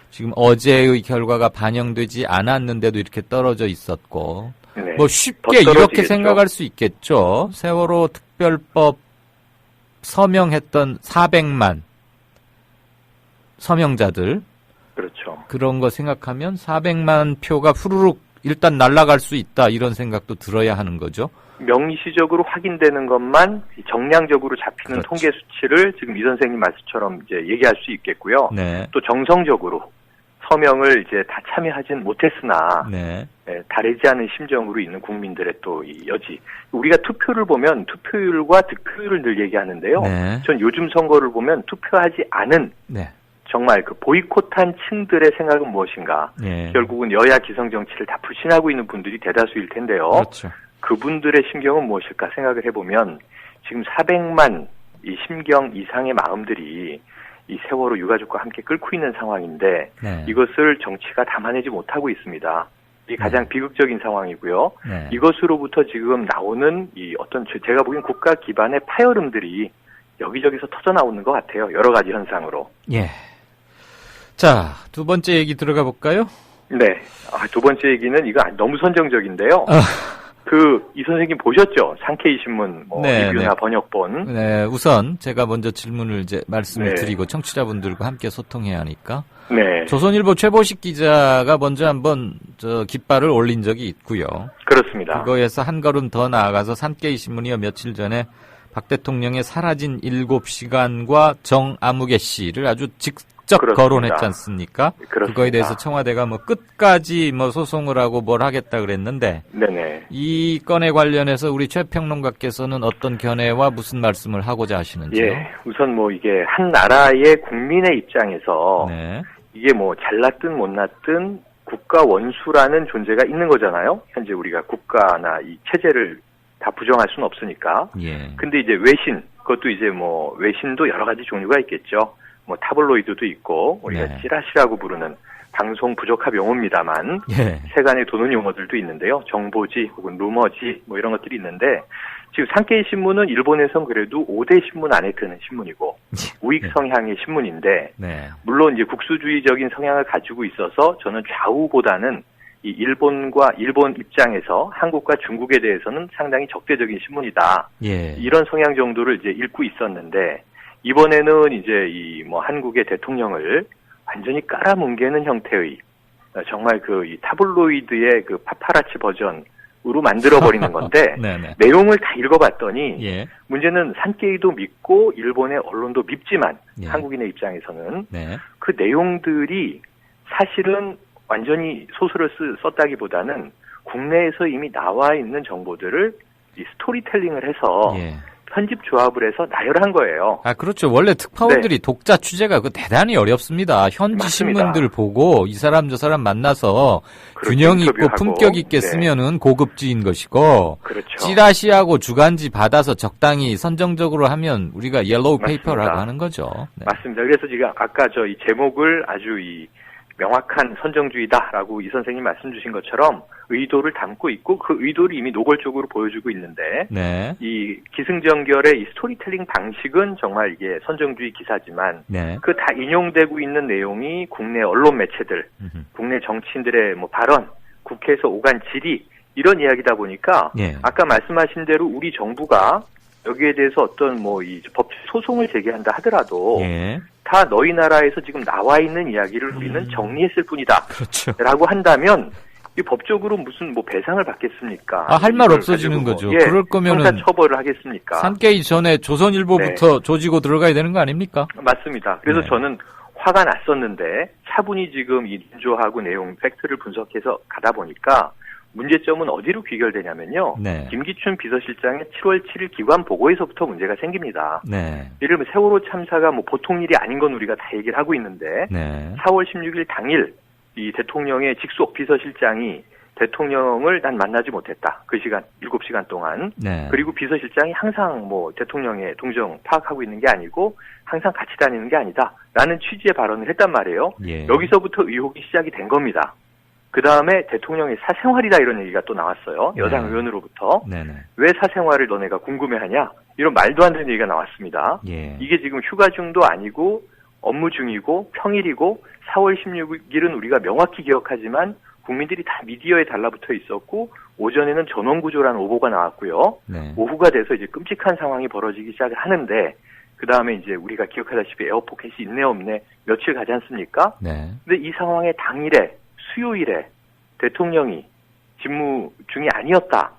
지금 어제의 결과가 반영되지 않았는데도 이렇게 떨어져 있었고 쉽게 이렇게 생각할 수 있겠죠. 세월호 특별법 서명했던 400만 서명자들 그렇죠. 그런 거 생각하면 400만 표가 후루룩 일단 날아갈 수 있다 이런 생각도 들어야 하는 거죠. 명시적으로 확인되는 것만 정량적으로 잡히는 통계 수치를 지금 이 선생님 말씀처럼 이제 얘기할 수 있겠고요. 네. 또 정성적으로 서명을 이제 다 참여하진 못했으나 다르지 않은 심정으로 있는 국민들의 또 이 여지. 우리가 투표를 보면 투표율과 득표율을 늘 얘기하는데요. 전 요즘 선거를 보면 투표하지 않은 정말 그 보이콧한 층들의 생각은 무엇인가. 결국은 여야 기성 정치를 다 불신하고 있는 분들이 대다수일 텐데요. 그렇죠. 그분들의 심경은 무엇일까 생각을 해보면 지금 400만 이 심경 이상의 마음들이 이 세월호 유가족과 함께 끓고 있는 상황인데 이것을 정치가 담아내지 못하고 있습니다. 이 가장 비극적인 상황이고요. 네. 이것으로부터 지금 나오는 이 어떤 제가 보기엔 국가 기반의 파열음들이 여기저기서 터져 나오는 것 같아요. 여러 가지 현상으로. 예. 자, 두 번째 얘기 들어가 볼까요? 네. 두 번째 얘기는 이거 너무 선정적인데요. 이 선생님 보셨죠? 상케이 신문 네, 리뷰나 네. 번역본. 네, 우선 제가 먼저 질문을 이제 말씀을 네. 드리고 청취자분들과 함께 소통해야 하니까. 네. 조선일보 최보식 기자가 먼저 한번 깃발을 올린 적이 있고요. 그렇습니다. 그거에서 한 걸음 더 나아가서 산케이 신문이요 며칠 전에 박 대통령의 사라진 7시간과 정아무개 씨를 아주 직접 그렇습니다. 거론했지 않습니까? 그렇습니다. 그거에 대해서 청와대가 끝까지 소송을 하고 뭘 하겠다 그랬는데. 네네. 이 건에 관련해서 우리 최 평론가께서는 어떤 견해와 무슨 말씀을 하고자 하시는지요? 예. 우선 이게 한 나라의 국민의 입장에서 네. 이게 잘났든 못났든 국가 원수라는 존재가 있는 거잖아요. 현재 우리가 국가나 이 체제를 다 부정할 수는 없으니까. 예. 근데 이제 외신, 그것도 이제 외신도 여러 가지 종류가 있겠죠. 타블로이드도 있고, 우리가 네. 찌라시라고 부르는 방송 부적합 용어입니다만, 예. 세간에 도는 용어들도 있는데요. 정보지, 혹은 루머지, 이런 것들이 있는데, 지금 산케이 신문은 일본에선 그래도 5대 신문 안에 드는 신문이고, 우익 성향의 신문인데, 네. 물론 이제 국수주의적인 성향을 가지고 있어서 저는 좌우보다는 이 일본 입장에서 한국과 중국에 대해서는 상당히 적대적인 신문이다. 예. 이런 성향 정도를 이제 읽고 있었는데 이번에는 이제 한국의 대통령을 완전히 깔아뭉개는 형태의 정말 이 타블로이드의 파파라치 버전으로 만들어버리는 건데 내용을 다 읽어봤더니 예. 문제는 산케이도 믿고 일본의 언론도 밉지만 예. 한국인의 입장에서는 네. 그 내용들이 사실은 완전히 소설을 썼다기보다는 국내에서 이미 나와 있는 정보들을 이 스토리텔링을 해서 예. 편집 조합을 해서 나열한 거예요. 그렇죠. 원래 특파원들이 독자 취재가 대단히 어렵습니다. 현지 맞습니다. 신문들 보고 이 사람 저 사람 만나서 균형 있고 인터뷰하고. 품격 있게 쓰면은 고급지인 것이고 그렇죠. 찌라시하고 주간지 받아서 적당히 선정적으로 하면 우리가 옐로우 페이퍼라고 맞습니다. 하는 거죠. 네. 맞습니다. 그래서 제가 아까 이 제목을 아주 명확한 선정주의다라고 이 선생님 말씀 주신 것처럼 의도를 담고 있고 그 의도를 이미 노골적으로 보여주고 있는데 네. 이 기승전결의 이 스토리텔링 방식은 정말 이게 선정주의 기사지만 네. 그 다 인용되고 있는 내용이 국내 언론 매체들, 국내 정치인들의 발언, 국회에서 오간 질의 이런 이야기다 보니까 예. 아까 말씀하신 대로 우리 정부가 여기에 대해서 어떤 이 법적 소송을 제기한다 하더라도 예. 다 너희 나라에서 지금 나와 있는 이야기를 우리는 정리했을 뿐이다. 그렇죠. 라고 한다면 이 법적으로 무슨 배상을 받겠습니까? 할 말 없어지는 거죠. 그럴 거면은 형사 처벌을 하겠습니까? 산케이 전에 조선일보부터 조지고 들어가야 되는 거 아닙니까? 맞습니다. 그래서 네. 저는 화가 났었는데 차분히 지금 이 논조하고 내용 팩트를 분석해서 가다 보니까 문제점은 어디로 귀결되냐면요. 네. 김기춘 비서실장의 7월 7일 기관 보고에서부터 문제가 생깁니다. 네. 예를 들면 세월호 참사가 보통 일이 아닌 건 우리가 다 얘기를 하고 있는데 네. 4월 16일 당일 이 대통령의 직속 비서실장이 대통령을 난 만나지 못했다. 그 시간 7시간 동안. 네. 그리고 비서실장이 항상 대통령의 동정 파악하고 있는 게 아니고 항상 같이 다니는 게 아니다. 라는 취지의 발언을 했단 말이에요. 예. 여기서부터 의혹이 시작이 된 겁니다. 그 다음에 대통령의 사생활이다 이런 얘기가 또 나왔어요. 여당 네. 의원으로부터. 네네. 왜 사생활을 너네가 궁금해하냐? 이런 말도 안 되는 얘기가 나왔습니다. 예. 이게 지금 휴가 중도 아니고 업무 중이고 평일이고 4월 16일은 우리가 명확히 기억하지만 국민들이 다 미디어에 달라붙어 있었고 오전에는 전원구조라는 오보가 나왔고요. 네. 오후가 돼서 이제 끔찍한 상황이 벌어지기 시작을 하는데 그 다음에 이제 우리가 기억하다시피 에어포켓이 있네 없네 며칠 가지 않습니까? 네. 근데 이 상황의 당일에 수요일에 대통령이 직무 중이 아니었다.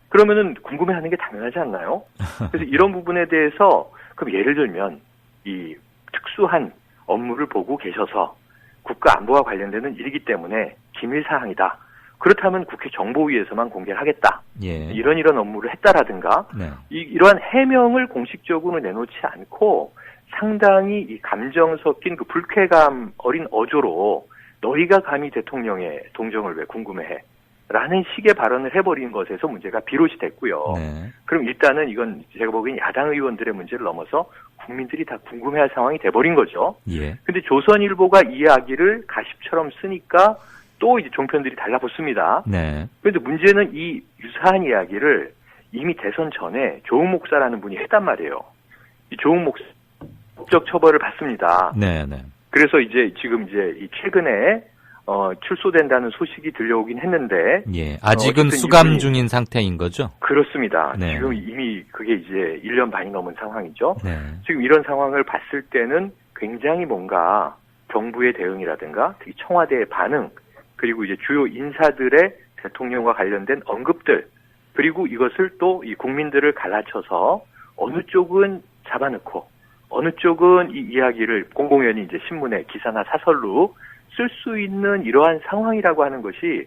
그러면은 궁금해하는 게 당연하지 않나요? 그래서 이런 부분에 대해서 그럼 예를 들면 이 특수한 업무를 보고 계셔서 국가 안보와 관련되는 일이기 때문에 기밀 사항이다. 그렇다면 국회 정보위에서만 공개를 하겠다. 예. 이런 업무를 했다라든가 네. 이러한 해명을 공식적으로 내놓지 않고 상당히 이 감정 섞인 불쾌감 어린 어조로 너희가 감히 대통령의 동정을 왜 궁금해해? 라는 식의 발언을 해버린 것에서 문제가 비롯이 됐고요. 네. 그럼 일단은 이건 제가 보기엔 야당 의원들의 문제를 넘어서 국민들이 다 궁금해할 상황이 돼버린 거죠. 예. 근데 조선일보가 이 이야기를 가십처럼 쓰니까 또 이제 종편들이 달라붙습니다. 네. 그런데 문제는 이 유사한 이야기를 이미 대선 전에 조웅 목사라는 분이 했단 말이에요. 이 조웅 목사 법적 처벌을 받습니다. 네, 네. 그래서 이제 지금 이제 이 최근에 출소된다는 소식이 들려오긴 했는데, 예, 아직은 수감 중인 상태인 거죠? 그렇습니다. 네. 지금 이미 그게 이제 1년 반이 넘은 상황이죠. 네. 지금 이런 상황을 봤을 때는 굉장히 뭔가 정부의 대응이라든가 특히 청와대의 반응, 그리고 이제 주요 인사들의 대통령과 관련된 언급들, 그리고 이것을 또 이 국민들을 갈라쳐서 어느 쪽은 잡아넣고 어느 쪽은 이 이야기를 공공연히 이제 신문에 기사나 사설로 쓸 수 있는 이러한 상황이라고 하는 것이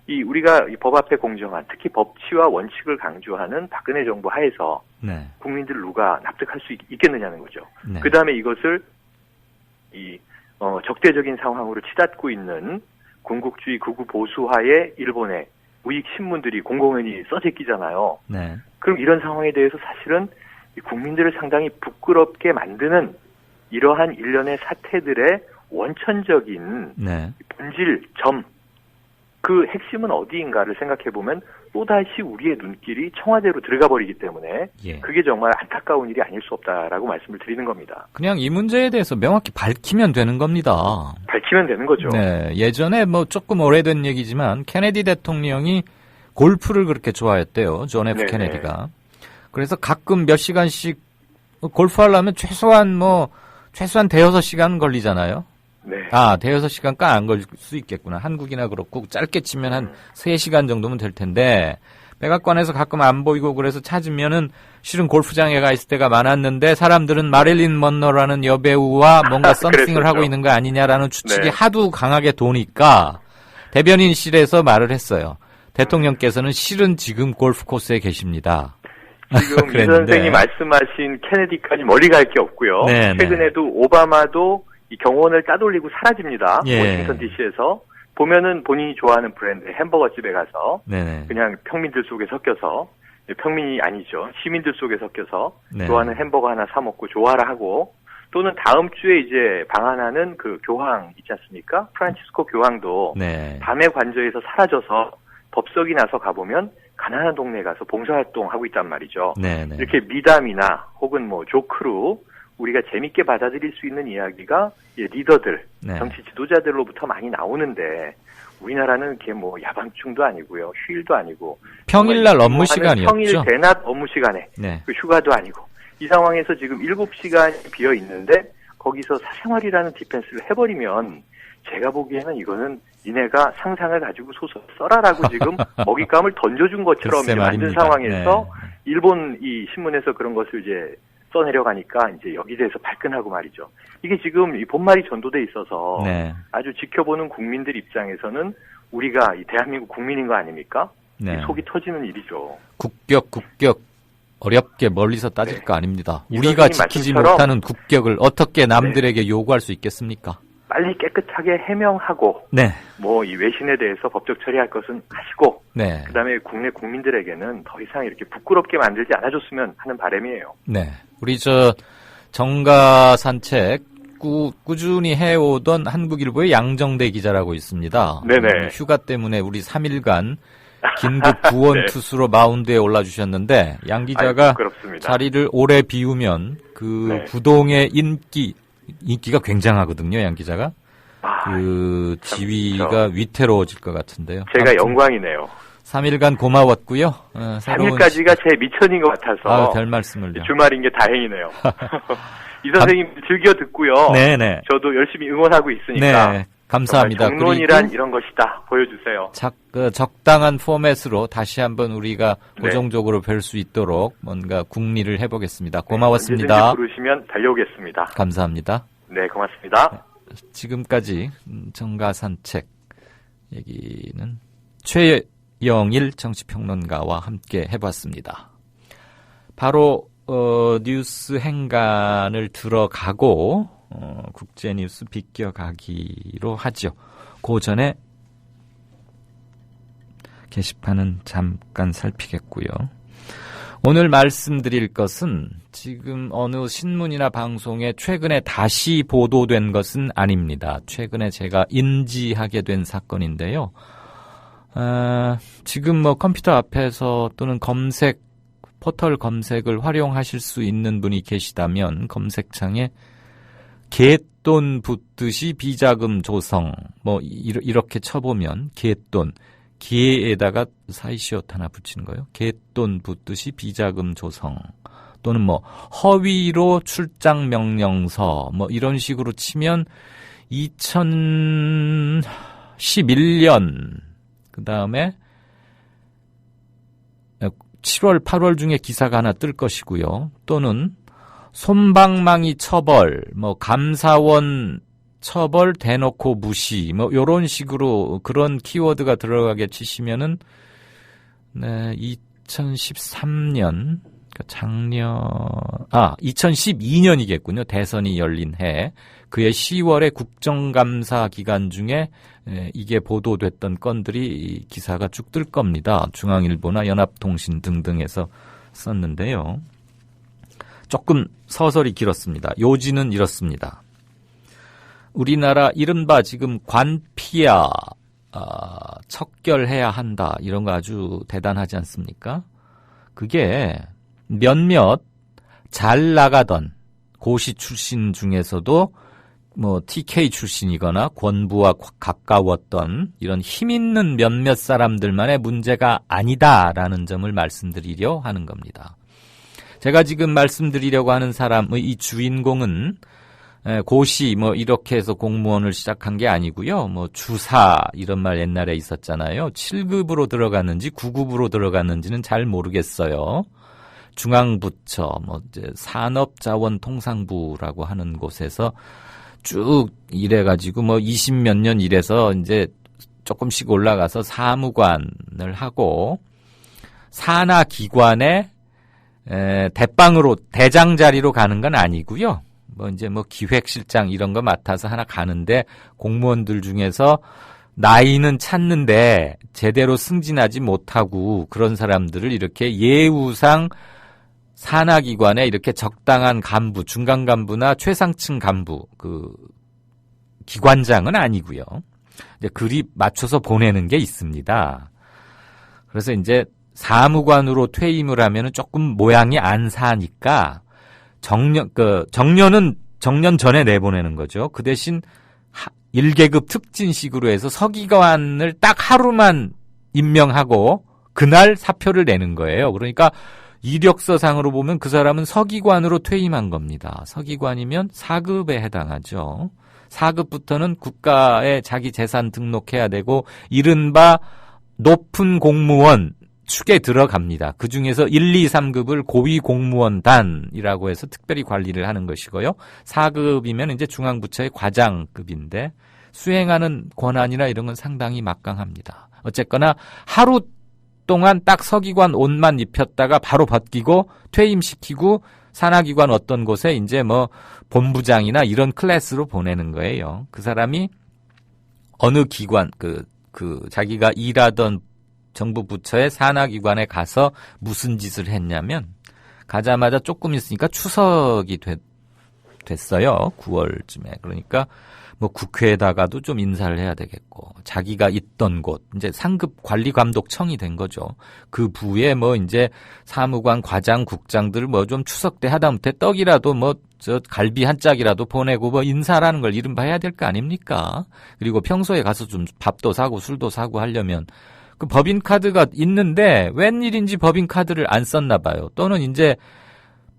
이 우리가 이 법 앞에 공정한, 특히 법치와 원칙을 강조하는 박근혜 정부 하에서 네. 국민들 누가 납득할 수 있겠느냐는 거죠. 네. 그 다음에 이것을 이 적대적인 상황으로 치닫고 있는 군국주의 극우 보수화의 일본의 우익 신문들이 공공연히 써제끼잖아요. 네. 그럼 이런 상황에 대해서 사실은 이 국민들을 상당히 부끄럽게 만드는 이러한 일련의 사태들의 원천적인 네. 본질, 그 핵심은 어디인가를 생각해보면 또다시 우리의 눈길이 청와대로 들어가 버리기 때문에 예. 그게 정말 안타까운 일이 아닐 수 없다라고 말씀을 드리는 겁니다. 그냥 이 문제에 대해서 명확히 밝히면 되는 겁니다. 밝히면 되는 거죠. 네. 예전에 뭐 조금 오래된 얘기지만 케네디 대통령이 골프를 그렇게 좋아했대요. 존 F. 네네. 케네디가. 그래서 가끔 몇 시간씩 골프하려면 최소한 대여섯 시간 걸리잖아요. 네. 아, 대여섯 시간까지 안 걸릴 수 있겠구나. 한국이나 그렇고 짧게 치면 한 3시간 정도면 될 텐데 백악관에서 가끔 안 보이고 그래서 찾으면은 실은 골프장에 가 있을 때가 많았는데 사람들은 마릴린 먼로라는 여배우와 뭔가 썸씽을 하고 있는 거 아니냐라는 추측이 네. 하도 강하게 도니까 대변인실에서 말을 했어요. 대통령께서는 실은 지금 골프 코스에 계십니다. 지금 이 선생이 말씀하신 케네디까지 멀리 갈 게 없고요. 네, 최근에도 오바마도 이 경호원을 따돌리고 사라집니다. 예. 워싱턴 DC에서 보면은 본인이 좋아하는 브랜드 햄버거 집에 가서 네네. 그냥 평민들 속에 섞여서, 평민이 아니죠, 시민들 속에 섞여서 네. 좋아하는 햄버거 하나 사 먹고 좋아라 하고, 또는 다음 주에 이제 방한하는 그 교황 있지 않습니까? 프란치스코 교황도 네. 밤에 관저에서 사라져서 법석이 나서 가보면 가난한 동네에 가서 봉사활동 하고 있단 말이죠. 네네. 이렇게 미담이나 혹은 뭐 조크로 우리가 재밌게 받아들일 수 있는 이야기가 리더들, 네. 정치 지도자들로부터 많이 나오는데 우리나라는 그게 뭐 야밤중도 아니고요, 휴일도 아니고 평일날 업무 시간이었죠. 평일 대낮 업무 시간에 네. 그 휴가도 아니고 이 상황에서 지금 7시간이 비어 있는데 거기서 사생활이라는 디펜스를 해버리면 제가 보기에는 이거는 니네가 상상을 가지고 소설 써라라고 지금 먹잇감을 던져준 것처럼 글쎄 만든 말입니다. 상황에서 네. 일본 이 신문에서 그런 것을 이제 써내려가니까 이제 여기 대해서 발끈하고 말이죠. 이게 지금 이 본말이 전도돼 있어서 네. 아주 지켜보는 국민들 입장에서는 우리가 이 대한민국 국민인 거 아닙니까? 네. 속이 터지는 일이죠. 국격 어렵게 멀리서 따질 거 아닙니다. 이 우리가 선생님 지키지 말씀처럼 못하는 국격을 어떻게 남들에게 요구할 수 있겠습니까? 빨리 깨끗하게 해명하고 네. 뭐 이 외신에 대해서 법적 처리할 것은 하시고 네. 그다음에 국내 국민들에게는 더 이상 이렇게 부끄럽게 만들지 않아줬으면 하는 바람이에요. 네. 우리 정가 산책 꾸준히 해오던 한국일보의 양정대 기자라고 있습니다. 네네. 휴가 때문에 우리 3일간 긴급 구원 네. 투수로 마운드에 올라주셨는데 양 기자가 부끄럽습니다. 자리를 오래 비우면 그 네. 부동의 인기가 굉장하거든요, 양 기자가. 그 지위가 위태로워질 것 같은데요. 제가 아무튼 영광이네요. 3일간 고마웠고요. 3일까지가 제 미천인 것 같아서 별 말씀을요. 주말인 게 다행이네요. 이 선생님 즐겨 듣고요. 네네. 저도 열심히 응원하고 있으니까. 네, 감사합니다. 정론이란 그리고 이런 것이다. 보여주세요. 적당한 포맷으로 다시 한번 우리가 네. 고정적으로 뵐 수 있도록 뭔가 궁리를 해보겠습니다. 고마웠습니다. 언제든지 부르시면 달려오겠습니다. 감사합니다. 네, 고맙습니다. 지금까지 정가산책 얘기는 최영일 정치평론가와 함께 해봤습니다. 바로 뉴스 행간을 들어가고 국제뉴스 비껴가기로 하죠. 그 전에 게시판은 잠깐 살피겠고요. 오늘 말씀드릴 것은 지금 어느 신문이나 방송에 최근에 다시 보도된 것은 아닙니다. 최근에 제가 인지하게 된 사건인데요. 지금 뭐 컴퓨터 앞에서 또는 포털 검색을 활용하실 수 있는 분이 계시다면 검색창에 갯돈 붓듯이 비자금 조성 뭐 이렇게 쳐보면 갯돈 기에다가 사이시옷 하나 붙이는 거예요. 갯돈 붓듯이 비자금 조성 또는 뭐 허위로 출장 명령서 뭐 이런 식으로 치면 2011년 그 다음에 7월 8월 중에 기사가 하나 뜰 것이고요. 또는 솜방망이 처벌 뭐 감사원 처벌 대놓고 무시 뭐 요런 식으로 그런 키워드가 들어가게 치시면은 2013년 그러니까 2012년이겠군요. 대선이 열린 해 그해 10월에 국정감사 기간 중에 이게 보도됐던 건들이 기사가 쭉 뜰 겁니다. 중앙일보나 연합통신 등등에서 썼는데요. 조금 서설이 길었습니다. 요지는 이렇습니다. 우리나라 이른바 지금 관피아 척결해야 한다 이런 거 아주 대단하지 않습니까? 그게 몇몇 잘 나가던 고시 출신 중에서도 뭐 TK 출신이거나 권부와 가까웠던 이런 힘 있는 몇몇 사람들만의 문제가 아니다라는 점을 말씀드리려 하는 겁니다. 제가 지금 말씀드리려고 하는 사람의 이 주인공은 고시 뭐 이렇게 해서 공무원을 시작한 게 아니고요. 뭐 주사 이런 말 옛날에 있었잖아요. 7급으로 들어갔는지 9급으로 들어갔는지는 잘 모르겠어요. 중앙부처 뭐 이제 산업자원통상부라고 하는 곳에서 쭉 일해가지고 뭐 20몇 년 일해서 이제 조금씩 올라가서 사무관을 하고 산하기관에 대빵으로 대장 자리로 가는 건 아니고요. 뭐 이제 뭐 기획실장 이런 거 맡아서 하나 가는데 공무원들 중에서 나이는 찼는데 제대로 승진하지 못하고 그런 사람들을 이렇게 예우상 산하기관에 이렇게 적당한 간부, 중간 간부나 최상층 간부, 그 기관장은 아니고요. 이제 그리 맞춰서 보내는 게 있습니다. 그래서 이제 사무관으로 퇴임을 하면은 조금 모양이 안 사니까 정년은 정년 전에 내보내는 거죠. 그 대신 1계급 특진식으로 해서 서기관을 딱 하루만 임명하고 그날 사표를 내는 거예요. 그러니까 이력서상으로 보면 그 사람은 서기관으로 퇴임한 겁니다. 서기관이면 4급에 해당하죠. 4급부터는 국가에 자기 재산 등록해야 되고 이른바 높은 공무원 축에 들어갑니다. 그중에서 1, 2, 3급을 고위공무원단이라고 해서 특별히 관리를 하는 것이고요. 4급이면 이제 중앙부처의 과장급인데 수행하는 권한이나 이런 건 상당히 막강합니다. 어쨌거나 하루 동안 딱 서기관 옷만 입혔다가 바로 벗기고 퇴임시키고 산하기관 어떤 곳에 이제 뭐 본부장이나 이런 클래스로 보내는 거예요. 그 사람이 어느 기관, 자기가 일하던 정부 부처의 산하기관에 가서 무슨 짓을 했냐면 가자마자 조금 있으니까 추석이 됐어요. 9월쯤에. 그러니까 뭐 국회에다가도 좀 인사를 해야 되겠고 자기가 있던 곳 이제 상급 관리감독청이 된 거죠. 그 부에 뭐 이제 사무관, 과장, 국장들 뭐 좀 추석 때 하다못해 떡이라도 뭐 저 갈비 한 짝이라도 보내고 뭐 인사라는 걸 이른바 해야 될 거 아닙니까? 그리고 평소에 가서 좀 밥도 사고 술도 사고 하려면 그 법인카드가 있는데 웬일인지 법인카드를 안 썼나 봐요. 또는 이제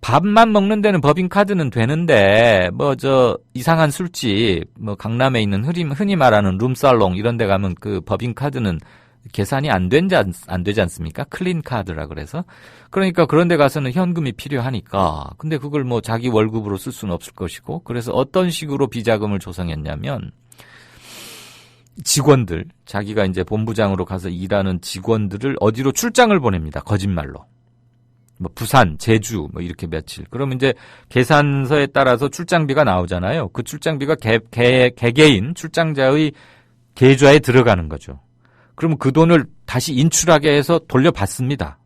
밥만 먹는 데는 법인카드는 되는데 뭐 저 이상한 술집 뭐 강남에 있는 흔히 말하는 룸살롱 이런 데 가면 그 법인카드는 계산이 안 되지 않습니까? 클린카드라 그래서. 그러니까 그런 데 가서는 현금이 필요하니까. 근데 그걸 뭐 자기 월급으로 쓸 수는 없을 것이고. 그래서 어떤 식으로 비자금을 조성했냐면 직원들, 자기가 이제 본부장으로 가서 일하는 직원들을 어디로 출장을 보냅니다. 거짓말로. 뭐 부산, 제주 뭐 이렇게 며칠. 그러면 이제 계산서에 따라서 출장비가 나오잖아요. 그 출장비가 개개인 출장자의 계좌에 들어가는 거죠. 그러면 그 돈을 다시 인출하게 해서 돌려받습니다.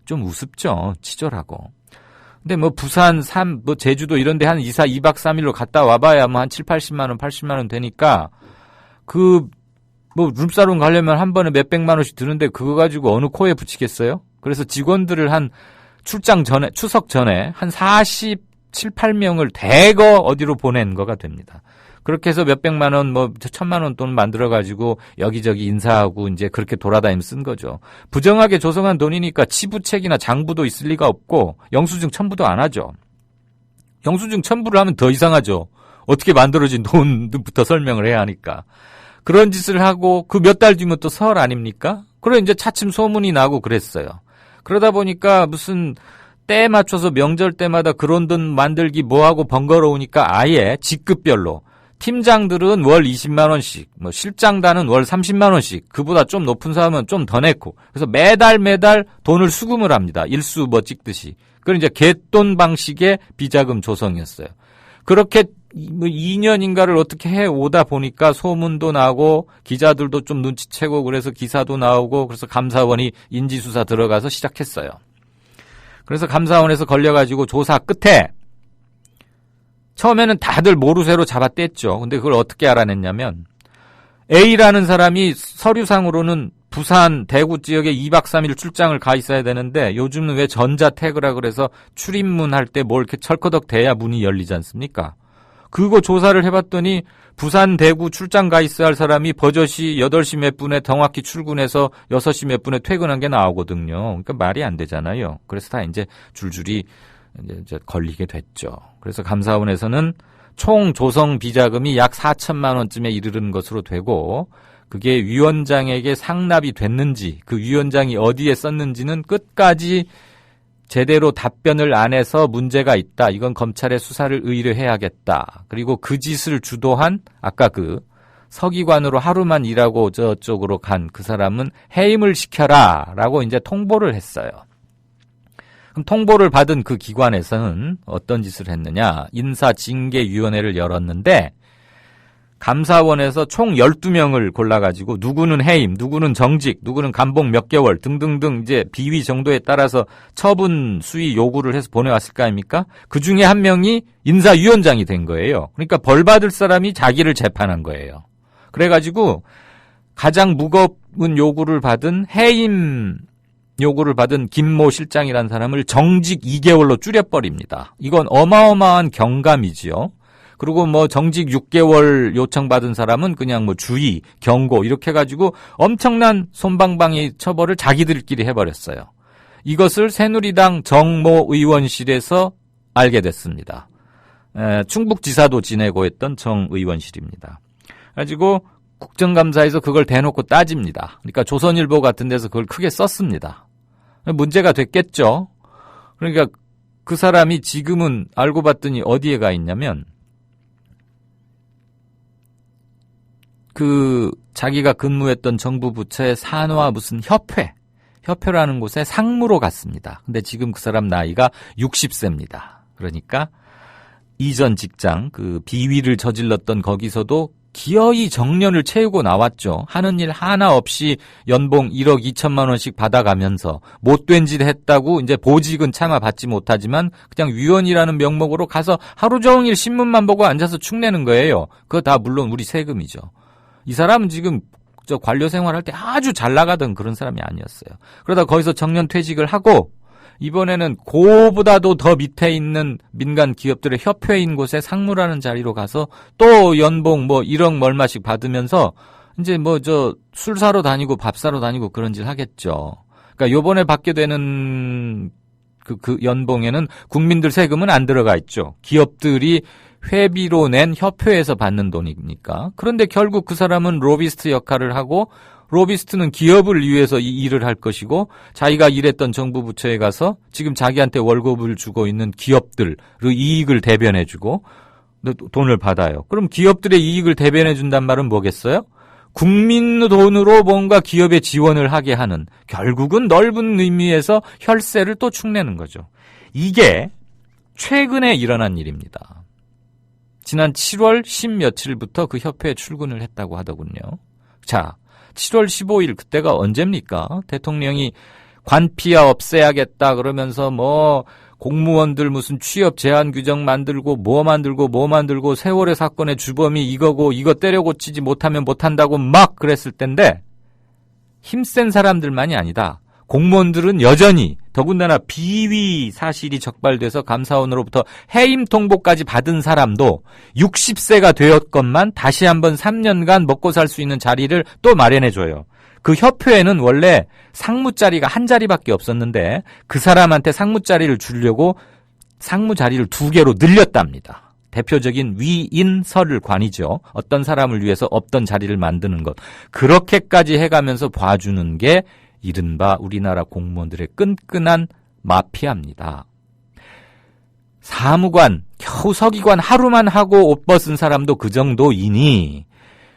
좀 우습죠. 치졸하고. 근데 뭐 부산, 뭐 제주도 이런 데 한 2박 3일로 갔다 와봐야 뭐 한 7, 80만 원, 80만 원 되니까 뭐 룸사롱 가려면 한 번에 몇백만 원씩 드는데 그거 가지고 어느 코에 붙이겠어요? 그래서 직원들을 한 출장 전에, 추석 전에 한 47, 8명을 대거 어디로 보낸 거가 됩니다. 그렇게 해서 몇백만 원, 뭐 1,000만 원 돈 만들어가지고 여기저기 인사하고 이제 그렇게 돌아다니면 쓴 거죠. 부정하게 조성한 돈이니까 치부책이나 장부도 있을 리가 없고 영수증 첨부도 안 하죠. 영수증 첨부를 하면 더 이상하죠. 어떻게 만들어진 돈부터 설명을 해야 하니까. 그런 짓을 하고 그 몇 달 뒤면 또 설 아닙니까? 그래 이제 차츰 소문이 나고 그랬어요. 그러다 보니까 무슨 때에 맞춰서 명절 때마다 그런 돈 만들기 뭐하고 번거로우니까 아예 직급별로 팀장들은 월 20만 원씩, 뭐 실장단은 월 30만 원씩, 그보다 좀 높은 사람은 좀 더 내고, 그래서 매달 돈을 수금을 합니다. 일수 뭐 찍듯이. 그건 이제 갯돈 방식의 비자금 조성이었어요. 그렇게 뭐 2년인가를 어떻게 해 오다 보니까 소문도 나고 기자들도 좀 눈치채고 그래서 기사도 나오고 그래서 감사원이 인지수사 들어가서 시작했어요. 그래서 감사원에서 걸려가지고 조사 끝에 처음에는 다들 모르쇠로 잡아뗐죠. 근데 그걸 어떻게 알아냈냐면 A라는 사람이 서류상으로는 부산, 대구 지역에 2박 3일 출장을 가 있어야 되는데 요즘은 왜 전자태그라 그래서 출입문 할 때 뭘 이렇게 철커덕 대야 문이 열리지 않습니까? 그거 조사를 해봤더니 부산, 대구 출장 가 있어야 할 사람이 버젓이 8시 몇 분에 정확히 출근해서 6시 몇 분에 퇴근한 게 나오거든요. 그러니까 말이 안 되잖아요. 그래서 다 이제 줄줄이 이제 걸리게 됐죠. 그래서 감사원에서는 총 조성 비자금이 약 4천만 원쯤에 이르는 것으로 되고 그게 위원장에게 상납이 됐는지 그 위원장이 어디에 썼는지는 끝까지 제대로 답변을 안 해서 문제가 있다. 이건 검찰에 수사를 의뢰해야겠다. 그리고 그 짓을 주도한 아까 그 서기관으로 하루만 일하고 저쪽으로 간 그 사람은 해임을 시켜라 라고 이제 통보를 했어요. 그럼 통보를 받은 그 기관에서는 어떤 짓을 했느냐. 인사징계위원회를 열었는데 감사원에서 총 12명을 골라가지고 누구는 해임, 누구는 정직, 누구는 감봉 몇 개월 등등등 이제 비위 정도에 따라서 처분 수위 요구를 해서 보내왔을 거 아닙니까? 그 중에 한 명이 인사위원장이 된 거예요. 그러니까 벌 받을 사람이 자기를 재판한 거예요. 그래가지고 가장 무거운 요구를 받은 해임 요구를 받은 김모 실장이라는 사람을 정직 2개월로 줄여버립니다. 이건 어마어마한 경감이지요. 그리고 뭐 정직 6개월 요청받은 사람은 그냥 뭐 주의, 경고 이렇게 해가지고 엄청난 솜방망이 처벌을 자기들끼리 해버렸어요. 이것을 새누리당 정모 의원실에서 알게 됐습니다. 충북지사도 지내고 했던 정 의원실입니다. 가지고 국정감사에서 그걸 대놓고 따집니다. 그러니까 조선일보 같은 데서 그걸 크게 썼습니다. 문제가 됐겠죠. 그러니까 그 사람이 지금은 알고 봤더니 어디에 가 있냐면 그 자기가 근무했던 정부 부처의 산하 무슨 협회라는 곳에 상무로 갔습니다. 근데 지금 그 사람 나이가 60세입니다. 그러니까 이전 직장 그 비위를 저질렀던 거기서도 기어이 정년을 채우고 나왔죠. 하는 일 하나 없이 연봉 1억 2천만 원씩 받아가면서 못된 짓 했다고 이제 보직은 차마 받지 못하지만 그냥 위원이라는 명목으로 가서 하루 종일 신문만 보고 앉아서 축내는 거예요. 그거 다 물론 우리 세금이죠. 이 사람은 지금 저 관료 생활할 때 아주 잘 나가던 그런 사람이 아니었어요. 그러다 거기서 정년 퇴직을 하고 이번에는 그보다도 더 밑에 있는 민간 기업들의 협회인 곳에 상무라는 자리로 가서 또 연봉 뭐 1억 얼마씩 받으면서 이제 뭐 저 술 사러 다니고 밥 사러 다니고 그런 짓 하겠죠. 그러니까 요번에 받게 되는 그 연봉에는 국민들 세금은 안 들어가 있죠. 기업들이 회비로 낸 협회에서 받는 돈이니까. 그런데 결국 그 사람은 로비스트 역할을 하고 로비스트는 기업을 위해서 이 일을 할 것이고 자기가 일했던 정부 부처에 가서 지금 자기한테 월급을 주고 있는 기업들의 이익을 대변해주고 돈을 받아요. 그럼 기업들의 이익을 대변해준단 말은 뭐겠어요? 국민 돈으로 뭔가 기업에 지원을 하게 하는 결국은 넓은 의미에서 혈세를 또 축내는 거죠. 이게 최근에 일어난 일입니다. 지난 7월 10 며칠부터 그 협회에 출근을 했다고 하더군요. 자, 7월 15일 그때가 언제입니까? 대통령이 관피아 없애야겠다 그러면서 뭐 공무원들 무슨 취업 제한 규정 만들고 뭐 만들고 세월의 사건의 주범이 이거고 이거 때려 고치지 못하면 못한다고 막 그랬을 텐데 힘센 사람들만이 아니다. 공무원들은 여전히 더군다나 비위 사실이 적발돼서 감사원으로부터 해임 통보까지 받은 사람도 60세가 되었건만 다시 한번 3년간 먹고 살 수 있는 자리를 또 마련해줘요. 그 협회에는 원래 상무 자리가 한 자리밖에 없었는데 그 사람한테 상무 자리를 주려고 상무 자리를 2개로 늘렸답니다. 대표적인 위인설관이죠. 어떤 사람을 위해서 없던 자리를 만드는 것. 그렇게까지 해가면서 봐주는 게 이른바 우리나라 공무원들의 끈끈한 마피아입니다. 사무관, 겨우 서기관 하루만 하고 옷 벗은 사람도 그 정도이니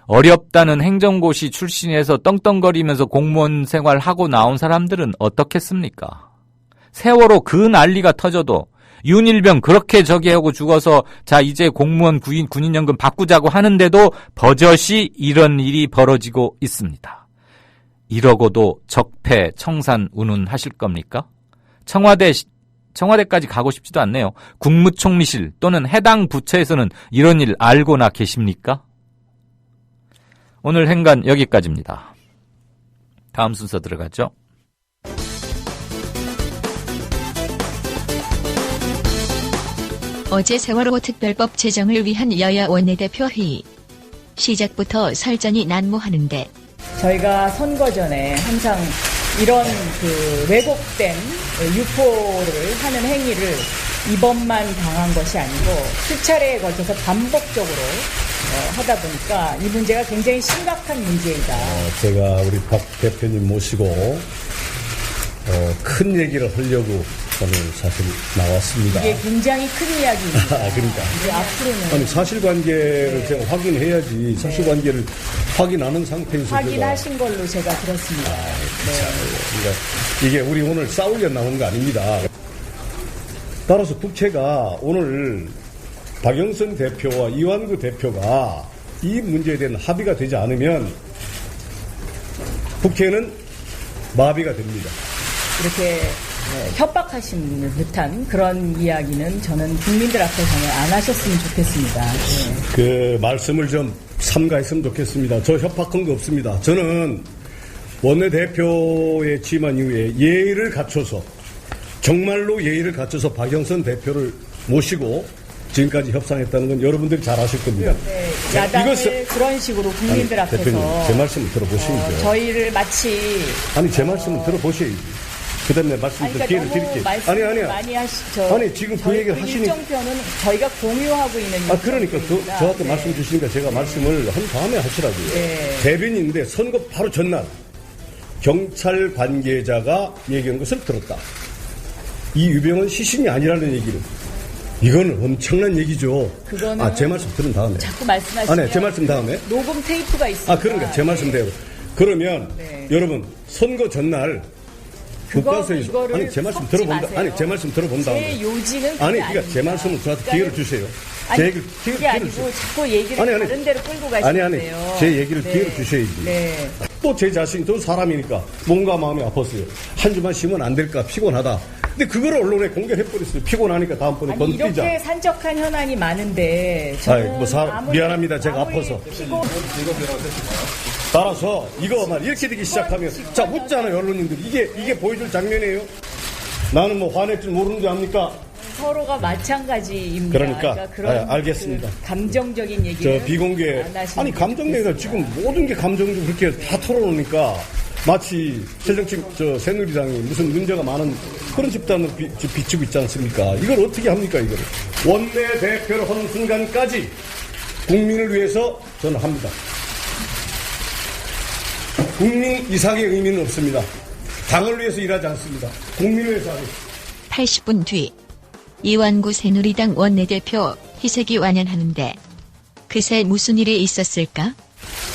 어렵다는 행정고시 출신에서 떵떵거리면서 공무원 생활하고 나온 사람들은 어떻겠습니까? 세월호 그 난리가 터져도 윤일병 그렇게 저기 하고 죽어서 자 이제 공무원 군인연금 바꾸자고 하는데도 버젓이 이런 일이 벌어지고 있습니다. 이러고도 적폐 청산 운운하실 겁니까? 청와대까지 가고 싶지도 않네요. 국무총리실 또는 해당 부처에서는 이런 일 알고나 계십니까? 오늘 행간 여기까지입니다. 다음 순서 들어가죠. 어제 세월호 특별법 제정을 위한 여야 원내대표 회의. 시작부터 설전이 난무하는데 저희가 선거 전에 항상 이런 왜곡된 유포를 하는 행위를 이번만 당한 것이 아니고 수차례에 걸쳐서 반복적으로 하다 보니까 이 문제가 굉장히 심각한 문제이다. 제가 우리 박 대표님 모시고 큰 얘기를 하려고 저는 사실 나왔습니다. 이게 굉장히 큰 이야기입니다. 그러니까. 이제 앞으로는. 아니, 사실관계를 제가 확인해야지 사실관계를 확인하는 상태에서. 확인하신 걸로 제가 들었습니다. 그러니까 이게 우리 오늘 싸우려 나온 거 아닙니다. 따라서 국회가 오늘 박영선 대표와 이완구 대표가 이 문제에 대한 합의가 되지 않으면 국회는 마비가 됩니다. 이렇게 협박하시는 듯한 그런 이야기는 저는 국민들 앞에서는 안 하셨으면 좋겠습니다. 그 말씀을 좀 삼가했으면 좋겠습니다. 저 협박한 거 없습니다. 저는 원내대표에 취임한 이후에 예의를 갖춰서 정말로 예의를 갖춰서 박영선 대표를 모시고 지금까지 협상했다는 건 여러분들이 잘 아실 겁니다. 야당을 그런 식으로 국민들 앞에서 대표님, 제 말씀을 들어보시죠. 저희를 마치 제 말씀을 들어보셔야지. 그 다음에 말씀드릴 기회를 드릴게요. 아니요. 많이 하시죠. 아니, 지금 그 얘기를 하시니까. 일정표는 저희가 공유하고 있는. 그러니까 저한테 말씀 주시니까 제가 말씀을 한 다음에 하시라고요. 대변인인데 선거 바로 전날 경찰 관계자가 얘기한 것을 들었다. 이 유병은 시신이 아니라는 얘기는. 이건 엄청난 얘기죠. 그거는 제 말씀 들은 다음에. 자꾸 말씀하시면. 제 말씀 다음에. 녹음 테이프가 있습니다. 그러니까 제 말씀대로. 그러면 여러분 선거 전날 교과서에서 제 말씀 들어본다. 제 말씀 들어본 다음에. 제 요지는 그러니까 제 말씀을 저한테 기회를 주세요. 제 얘기를 그게 아니고 자꾸 얘기를 다른 데로 끌고 가시는데요. 제 얘기를 기회를 주셔야지. 또 제 자신이 또 사람이니까 몸과 마음이 아팠어요. 한 주만 쉬면 안 될까 피곤하다. 근데 그걸 언론에 공개해버렸어요. 피곤하니까 다음번에 건드리자. 이렇게 산적한 현안이 많은데 저는 미안합니다. 제가 아파서. 따라서 이거 이렇게 되기 시작하면 자 웃잖아요. 언론인들이. 이게 보여줄 장면이에요. 나는 화낼 줄 모르는 줄 압니까? 서로가 마찬가지입니다. 그러니까 그런 감정적인 감정적인 얘기를 저 비공개 감정내가 지금 모든 게 감정적으로 그렇게 다 털어놓으니까 마치 새누리당이 무슨 문제가 많은 그런 집단을 비추고 있지 않습니까? 이걸 어떻게 합니까? 이거를 원내대표를 하는 순간까지 국민을 위해서 저는 합니다. 국민 이상의 의미는 없습니다. 당을 위해서 일하지 않습니다. 국민을 위해서 하겠습니다. 80분 뒤 이완구 새누리당 원내대표 희색이 완연하는데 그새 무슨 일이 있었을까?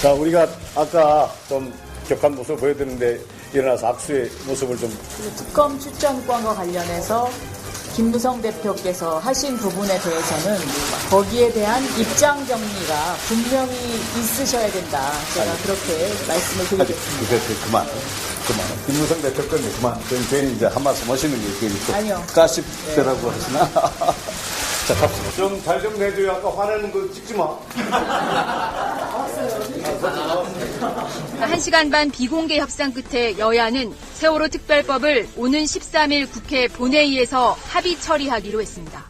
자, 우리가 아까 좀 격한 모습을 보여드렸는데 일어나서 악수의 모습을 좀. 특검 출정권과 관련해서 김무성 대표께서 하신 부분에 대해서는 거기에 대한 입장 정리가 분명히 있으셔야 된다. 제가 그렇게 말씀을 드리겠습니다. 그만. 그만. 김무성 대표 건데 그만. 괜히 이제 한 말씀 하시는 게 괜히 또 아니요. 가십대라고 하시나? 자, 갑시다. 좀 잘 좀 내줘요. 아까 화내는 거 찍지 마. 1시간 반 비공개 협상 끝에 여야는 세월호 특별법을 오는 13일 국회 본회의에서 합의 처리하기로 했습니다.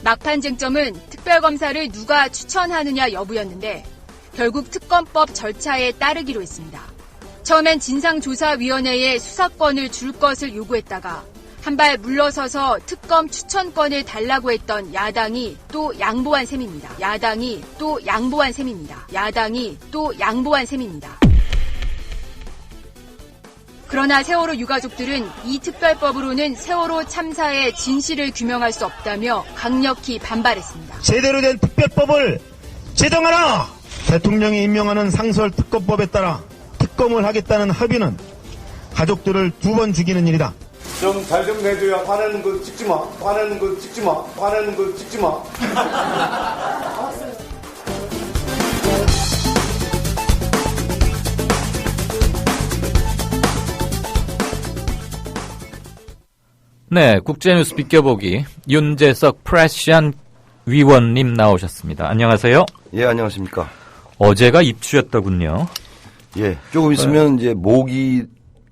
막판 쟁점은 특별검사를 누가 추천하느냐 여부였는데 결국 특검법 절차에 따르기로 했습니다. 처음엔 진상조사위원회에 수사권을 줄 것을 요구했다가 한 발 물러서서 특검 추천권을 달라고 했던 야당이 또 양보한 셈입니다. 그러나 세월호 유가족들은 이 특별법으로는 세월호 참사의 진실을 규명할 수 없다며 강력히 반발했습니다. 제대로 된 특별법을 제정하라! 대통령이 임명하는 상설특검법에 따라 특검을 하겠다는 합의는 가족들을 2번 죽이는 일이다. 좀 잘 좀 내줘요. 화내는 거 찍지 마. 네, 국제뉴스 비껴보기 윤재석 프레시안 위원님 나오셨습니다. 안녕하세요. 예, 안녕하십니까. 어제가 입추였더군요. 예, 조금 있으면 이제 모기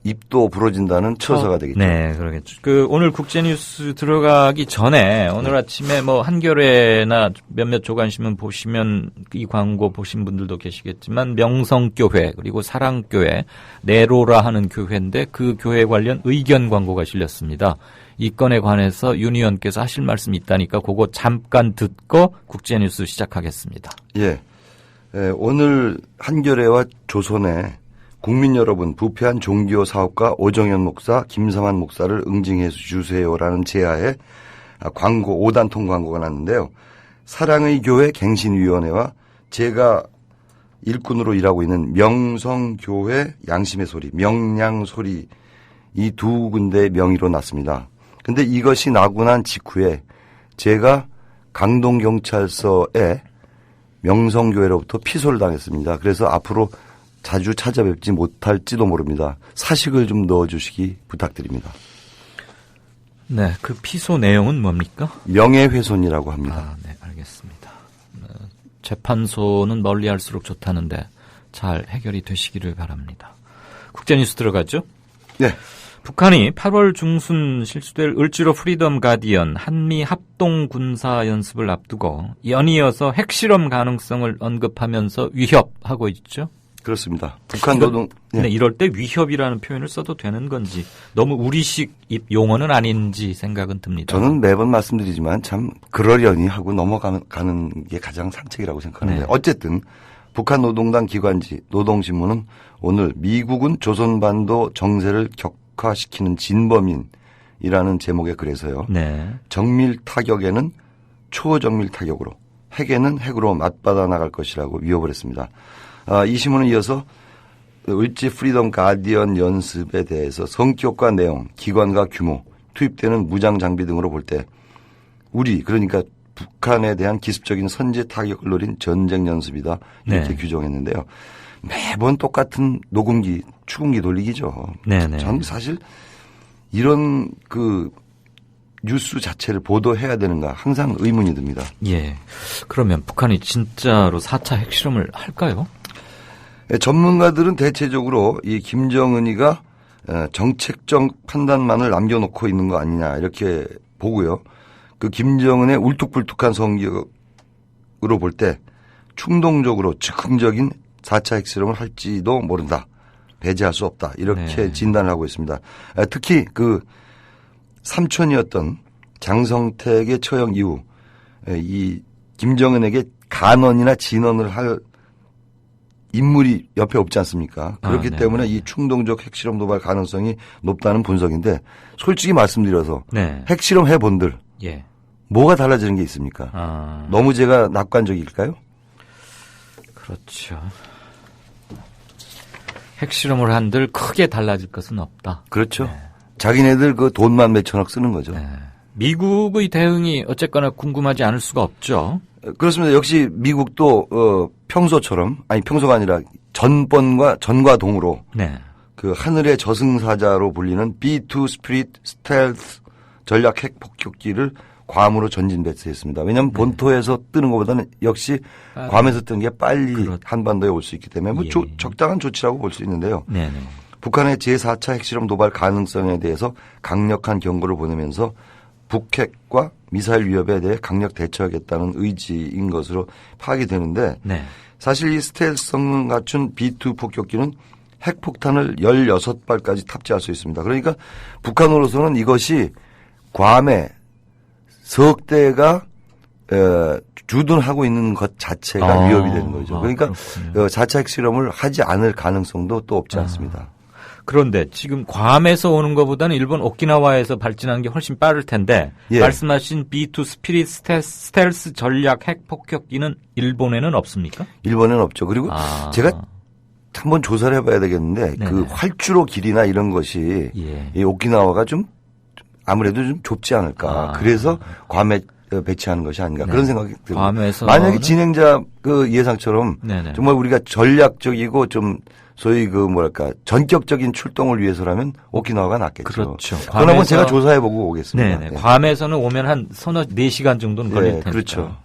입도 부러진다는 처서가 되겠죠. 네, 그러겠죠. 오늘 국제뉴스 들어가기 전에 오늘 아침에 한겨레나 몇몇 조간신문 보시면 이 광고 보신 분들도 계시겠지만 명성교회 그리고 사랑교회 네로라 하는 교회인데 그 교회 관련 의견 광고가 실렸습니다. 이 건에 관해서 윤 의원께서 하실 말씀이 있다니까 그거 잠깐 듣고 국제뉴스 시작하겠습니다. 예, 오늘 한겨레와 조선에 국민 여러분, 부패한 종교 사업가 오정현 목사, 김삼환 목사를 응징해 주세요라는 제하에 광고, 5단통 광고가 났는데요. 사랑의 교회 갱신위원회와 제가 일꾼으로 일하고 있는 명성교회 양심의 소리, 명량소리 이 2군데의 명의로 났습니다. 근데 이것이 나고 난 직후에 제가 강동경찰서에 명성교회로부터 피소를 당했습니다. 그래서 앞으로 자주 찾아뵙지 못할지도 모릅니다. 사식을 좀 넣어주시기 부탁드립니다. 네, 그 피소 내용은 뭡니까? 명예훼손이라고 합니다. 네, 알겠습니다. 재판소는 멀리할수록 좋다는데 잘 해결이 되시기를 바랍니다. 국제뉴스 들어가죠? 네. 북한이 8월 중순 실시될 을지로 프리덤 가디언 한미 합동 군사 연습을 앞두고 연이어서 핵실험 가능성을 언급하면서 위협하고 있죠? 그렇습니다. 북한 노동. 네, 이럴 때 위협이라는 표현을 써도 되는 건지 너무 우리식 용어는 아닌지 생각은 듭니다. 저는 매번 말씀드리지만 참 그러려니 하고 넘어가는 게 가장 상책이라고 생각하는데 네. 어쨌든 북한 노동당 기관지 노동신문은 오늘 미국은 조선반도 정세를 격화시키는 진범인이라는 제목의 글에서요. 네. 정밀 타격에는 초정밀 타격으로 핵에는 핵으로 맞받아 나갈 것이라고 위협을 했습니다. 이 신문은 이어서 을지 프리덤 가디언 연습에 대해서 성격과 내용, 기관과 규모, 투입되는 무장 장비 등으로 볼 때 우리 그러니까 북한에 대한 기습적인 선제 타격을 노린 전쟁 연습이다 이렇게 네. 규정했는데요. 매번 똑같은 녹음기, 추궁기 돌리기죠. 네네. 전 사실 이런 뉴스 자체를 보도해야 되는가 항상 의문이 듭니다. 예. 그러면 북한이 진짜로 4차 핵실험을 할까요? 전문가들은 대체적으로 이 김정은이가 정책적 판단만을 남겨놓고 있는 거 아니냐 이렇게 보고요. 그 김정은의 울뚝불뚝한 성격으로 볼 때 충동적으로 즉흥적인 4차 핵실험을 할지도 모른다. 배제할 수 없다. 이렇게 네. 진단을 하고 있습니다. 특히 그 삼촌이었던 장성택의 처형 이후 이 김정은에게 간언이나 진언을 할 인물이 옆에 없지 않습니까? 그렇기 때문에 이 충동적 핵실험 도발 가능성이 높다는 분석인데 솔직히 말씀드려서 네. 핵실험 해본들 예. 뭐가 달라지는 게 있습니까? 너무 제가 낙관적일까요? 그렇죠. 핵실험을 한들 크게 달라질 것은 없다. 그렇죠. 네. 자기네들 그 돈만 몇천억 쓰는 거죠. 네. 미국의 대응이 어쨌거나 궁금하지 않을 수가 없죠. 그렇습니다. 역시 미국도 평소처럼 아니 평소가 아니라 전과 동으로 네. 그 하늘의 저승사자로 불리는 B2 스피릿 스텔스 전략 핵 폭격기를 괌으로 전진 배치했습니다. 왜냐하면 본토에서 뜨는 것보다는 역시 괌에서 뜨는 게 빨리 한반도에 올 수 있기 때문에 뭐 적당한 조치라고 볼 수 있는데요. 네네. 북한의 제4차 핵실험 도발 가능성에 대해서 강력한 경고를 보내면서 북핵과 미사일 위협에 대해 강력 대처하겠다는 의지인 것으로 파악이 되는데 네. 사실 이 스텔스 성능 갖춘 B2 폭격기는 핵폭탄을 16발까지 탑재할 수 있습니다. 그러니까 북한으로서는 이것이 괌에 석 대가 주둔하고 있는 것 자체가 위협이 되는 거죠. 그러니까 4차 핵실험을 하지 않을 가능성도 또 없지 않습니다. 그런데 지금 괌에서 오는 것보다는 일본 오키나와에서 발진하는 게 훨씬 빠를 텐데 예. 말씀하신 B2 스피릿 스텔스 전략 핵 폭격기는 일본에는 없습니까? 일본에는 없죠. 그리고 제가 한번 조사를 해봐야 되겠는데 네네. 그 활주로 길이나 이런 것이 이 오키나와가 좀 아무래도 좀 좁지 않을까. 그래서 괌에 배치하는 것이 아닌가 그런 생각이 듭니다. 만약에 진행자 그 예상처럼 네네. 정말 우리가 전략적이고 좀 소위 그 뭐랄까 전격적인 출동을 위해서라면 오키나와가 낫겠죠. 그렇죠. 그건 한번 제가 조사해보고 오겠습니다. 네네. 괌에서는 오면 한 서너 4시간 정도는 걸릴 테니까. 그렇죠.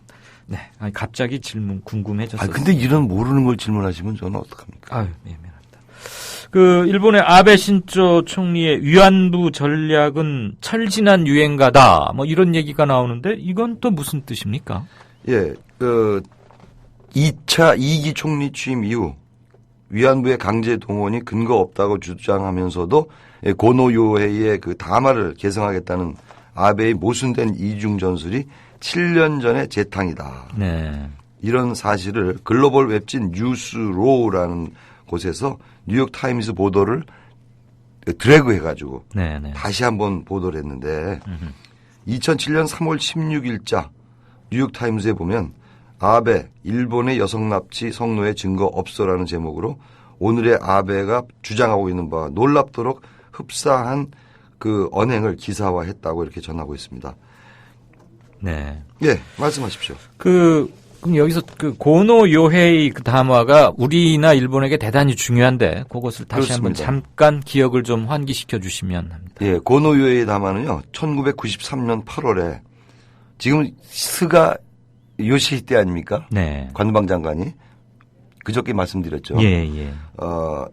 네. 아니, 갑자기 질문 궁금해졌어요. 근데 이런 모르는 걸 질문하시면 저는 어떡합니까? 아유, 예민합니다. 그 일본의 아베 신조 총리의 위안부 전략은 철진한 유행가다. 뭐 이런 얘기가 나오는데 이건 또 무슨 뜻입니까? 예. 그 2차 2기 총리 취임 이후 위안부의 강제 동원이 근거 없다고 주장하면서도 고노요헤이의 그 담화를 개성하겠다는 아베의 모순된 이중 전술이 7년 전에 재탕이다. 네. 이런 사실을 글로벌 웹진 뉴스로우라는 곳에서 뉴욕 타임스 보도를 드래그 해가지고 네네. 다시 한번 보도를 했는데 2007년 3월 16일자 뉴욕 타임스에 보면 아베 일본의 여성 납치 성노예 증거 없어라는 제목으로 오늘의 아베가 주장하고 있는 바와 놀랍도록 흡사한 그 언행을 기사화했다고 이렇게 전하고 있습니다. 네. 예, 말씀하십시오. 그럼 여기서 그 고노 요헤이 그 담화가 우리나 일본에게 대단히 중요한데 그것을 다시 한번 잠깐 기억을 좀 환기시켜 주시면 합니다. 예, 고노 요헤이 담화는요. 1993년 8월에 지금 스가 요시히데 아닙니까? 네. 관방장관이 그저께 말씀드렸죠. 예.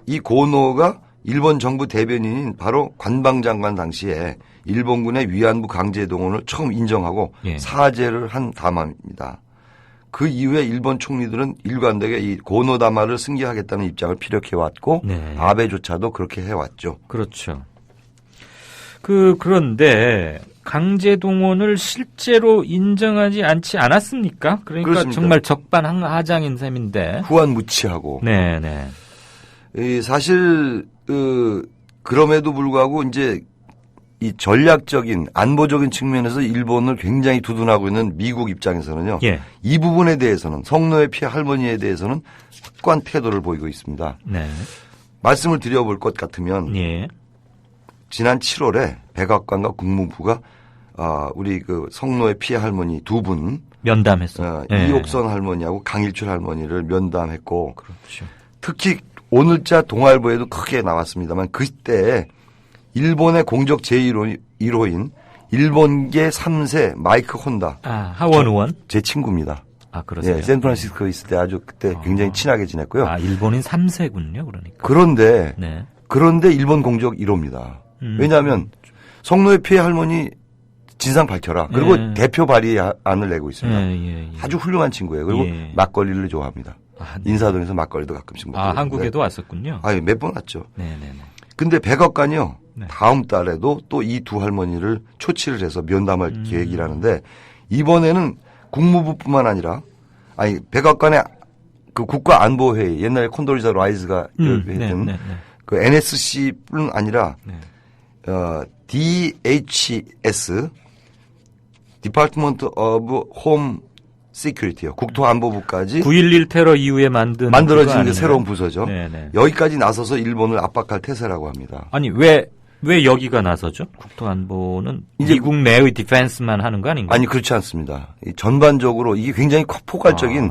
이 고노가 일본 정부 대변인인 바로 관방장관 당시에 일본군의 위안부 강제 동원을 처음 인정하고 사죄를 한 담화입니다. 그 이후에 일본 총리들은 일관되게 이 고노 담화를 승계하겠다는 입장을 피력해왔고 아베조차도 그렇게 해왔죠. 그렇죠. 그런데 강제 동원을 실제로 인정하지 않았습니까? 그러니까 그렇습니다. 정말 적반하장인 셈인데 후한무치하고. 네네. 사실 그럼에도 불구하고 이제 이 전략적인 안보적인 측면에서 일본을 굉장히 두둔하고 있는 미국 입장에서는요. 이 부분에 대해서는 성노예 피해 할머니에 대해서는 확고한 태도를 보이고 있습니다. 네. 말씀을 드려볼 것 같으면 지난 7월에 백악관과 국무부가 우리 그 성노예 피해 할머니 두 분 면담했어요. 이옥선 할머니하고 강일출 할머니를 면담했고 그렇죠. 특히 오늘자 동아일보에도 크게 나왔습니다만 그때 일본의 공적 제1호인 일본계 3세 마이크 혼다. 하원 의원? 제 친구입니다. 그러세요? 예, 샌프란시스코에 있을 때 아주 그때 굉장히 친하게 지냈고요. 일본인 3세군요, 그러니까. 그런데 일본 공적 1호입니다. 왜냐하면 성노예 피해 할머니 진상 밝혀라. 그리고 대표 발의안을 내고 있습니다. 아주 훌륭한 친구예요. 그리고 막걸리를 좋아합니다. 인사동에서 막걸리도 가끔씩 먹고. 한국에도 왔었군요. 몇 번 왔죠. 네네네. 근데 백악관이요. 다음 달에도 또 이 두 할머니를 초치를 해서 면담할 계획이라는데 이번에는 국무부뿐만 아니라 백악관의 그 국가안보회의 옛날에 콘돌리자 라이스가 했던 그 NSC뿐 아니라 DHS Department of Home Security요. 국토안보부까지 9.11 테러 이후에 만들어진 그 새로운 부서죠. 여기까지 나서서 일본을 압박할 태세라고 합니다. 아니 왜 여기가 나서죠? 국토안보는 미국 내의 디펜스만 하는 거 아닌가요? 아니 그렇지 않습니다. 전반적으로 이게 굉장히 포괄적인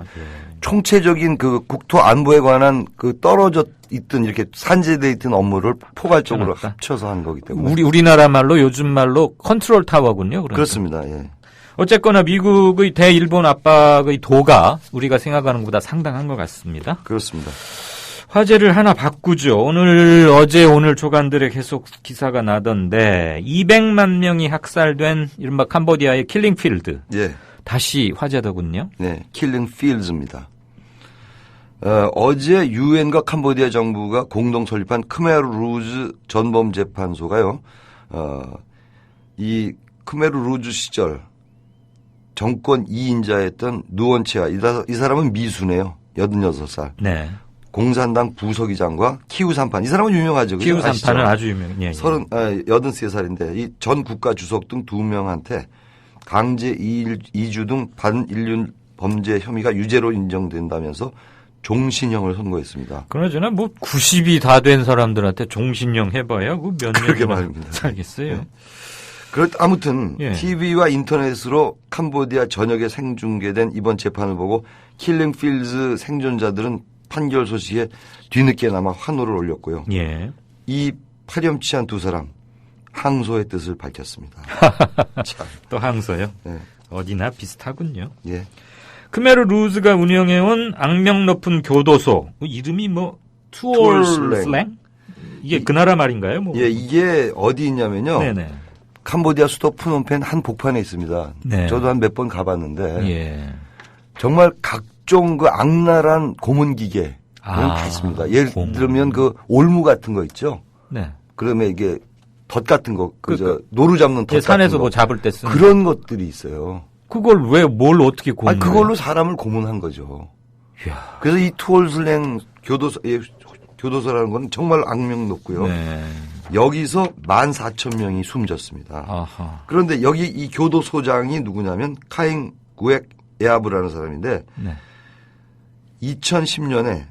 총체적인 그 국토 안보에 관한 그 떨어져 있던 이렇게 산재돼 있던 업무를 포괄적으로 합쳐서 한 거기 때문에. 우리나라 말로 요즘 말로 컨트롤 타워군요. 그러니까. 그렇습니다. 예. 어쨌거나 미국의 대일본 압박의 도가 우리가 생각하는 것보다 상당한 것 같습니다. 그렇습니다. 화제를 하나 바꾸죠. 어제 오늘 조간들에 계속 기사가 나던데 200만 명이 학살된 이른바 캄보디아의 킬링필드. 예. 다시 화제더군요. 네, 킬링필드입니다. 어제 유엔과 캄보디아 정부가 공동 설립한 크메르 루즈 전범재판소가요. 이 크메르 루즈 시절 정권 2인자였던 누원체아 이 사람은 미수네요. 86살. 네. 공산당 부서기장과 키우삼판 이 사람은 유명하죠. 키우삼판은 아주 유명해요. 예, 예. 83살인데 이 전 국가 주석 등 2명한테 강제 이주 등 반인륜 범죄 혐의가 유죄로 인정된다면서 종신형을 선고했습니다. 그러잖아 뭐 90이 다 된 사람들한테 종신형 해봐야 몇 그러게 년이나 말입니다. 살겠어요. 네. 아무튼 예. TV와 인터넷으로 캄보디아 전역에 생중계된 이번 재판을 보고 킬링필드 생존자들은 판결 소식에 뒤늦게나마 환호를 올렸고요. 예. 이 파렴치한 두 사람 항소의 뜻을 밝혔습니다. 또 항소요? 네. 어디나 비슷하군요. 예. 크메르 루즈가 운영해온 악명 높은 교도소. 이름이 뭐 투올슬랭? 이게 그 나라 말인가요? 뭐. 예, 이게 어디 있냐면요. 네네. 캄보디아 수도 프놈펜 한 복판에 있습니다. 네. 저도 한 몇 번 가봤는데 예. 정말 각종 그 악랄한 고문 기계 다 있습니다. 예를 들면 그 올무 같은 거 있죠. 네. 그러면 이게 덧 같은 거, 노루 잡는 덧 같은 산에서 거. 뭐 잡을 때 쓰는 그런 것들이 있어요. 그걸 뭘 어떻게 고문해요? 그걸로 사람을 고문한 거죠. 이야. 그래서 이 투올슬랭 교도소라는 건 정말 악명 높고요. 네. 여기서 14,000명이 숨졌습니다. 아하. 그런데 여기 이 교도소장이 누구냐면 카잉 구엑 에아브라는 사람인데 네. 2010년에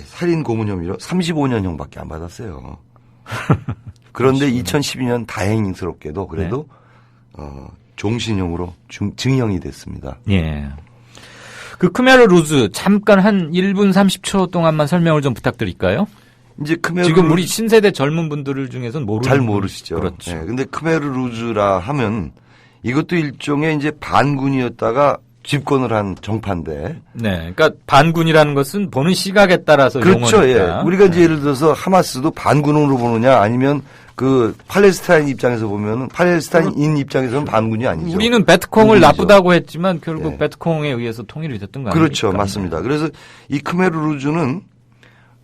살인 고문 혐의로 35년형밖에 안 받았어요. 그런데 2012년 다행스럽게도 그래도 종신형으로 증형이 됐습니다. 예. 그 크메르 루즈 잠깐 한 1분 30초 동안만 설명을 좀 부탁드릴까요? 이제 지금 우리 신세대 젊은 분들 중에서는 잘 모르시죠. 그렇죠. 네, 근데 크메르 루즈라 하면 이것도 일종의 이제 반군이었다가 집권을 한 정파인데. 네. 그러니까 반군이라는 것은 보는 시각에 따라서 그렇죠. 용어니까. 예. 우리가 이제 예를 들어서 하마스도 반군으로 보느냐 아니면 그 팔레스타인 입장에서 보면은 팔레스타인인 입장에서는 반군이 아니죠. 우리는 베트콩을 반군이죠. 나쁘다고 했지만 결국 예. 베트콩에 의해서 통일이 됐던 거 아닙니까? 그렇죠. 맞습니다. 그래서 이 크메르 루즈는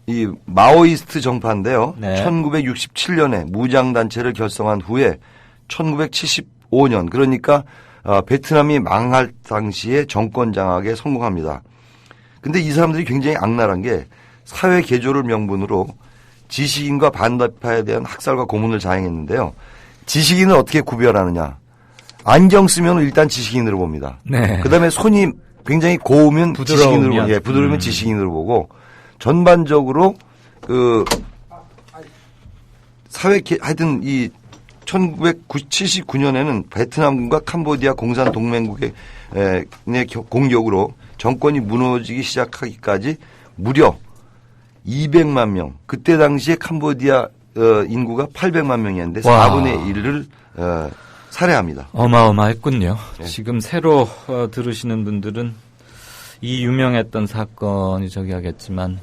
이 마오이스트 정파인데요. 네. 1967년에 무장단체를 결성한 후에 1975년 그러니까 베트남이 망할 당시에 정권 장악에 성공합니다. 근데 이 사람들이 굉장히 악랄한 게 사회 개조를 명분으로 지식인과 반대파에 대한 학살과 고문을 자행했는데요. 지식인을 어떻게 구별하느냐. 안경 쓰면 일단 지식인으로 봅니다. 네. 그다음에 손이 굉장히 고우면 지식인으로 부드러우면 지식인으로 보고 전반적으로 그 사회 하여튼 이 1979년에는 베트남군과 캄보디아 공산동맹국의 공격으로 정권이 무너지기 시작하기까지 무려 200만 명. 그때 당시에 캄보디아 인구가 800만 명이었는데 4분의 1을 살해합니다. 어마어마했군요. 네. 지금 새로 들으시는 분들은 이 유명했던 사건이 저기 하겠지만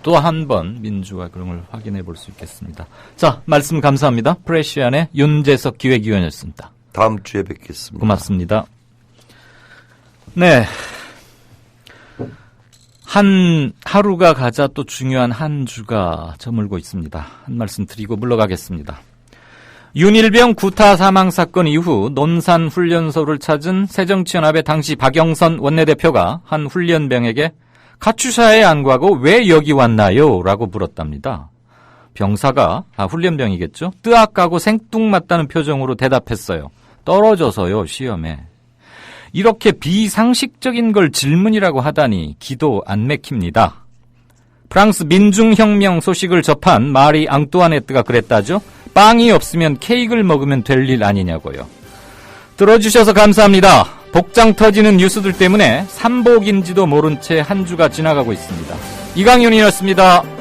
또 한 번 민주화 그런 걸 확인해 볼 수 있겠습니다. 자, 말씀 감사합니다. 프레시안의 윤재석 기획위원이었습니다. 다음 주에 뵙겠습니다. 고맙습니다. 네. 하루가 가자 또 중요한 한 주가 저물고 있습니다. 한 말씀 드리고 물러가겠습니다. 윤일병 구타 사망 사건 이후 논산 훈련소를 찾은 새정치연합의 당시 박영선 원내대표가 한 훈련병에게 카츄샤에 안 가고 왜 여기 왔나요? 라고 물었답니다. 병사가, 훈련병이겠죠? 뜨악하고 생뚱맞다는 표정으로 대답했어요. 떨어져서요, 시험에. 이렇게 비상식적인 걸 질문이라고 하다니 기도 안 맥힙니다. 프랑스 민중혁명 소식을 접한 마리 앙뚜아네트가 그랬다죠. 빵이 없으면 케이크를 먹으면 될 일 아니냐고요. 들어주셔서 감사합니다. 복장 터지는 뉴스들 때문에 삼복인지도 모른 채 한 주가 지나가고 있습니다. 이강윤이었습니다.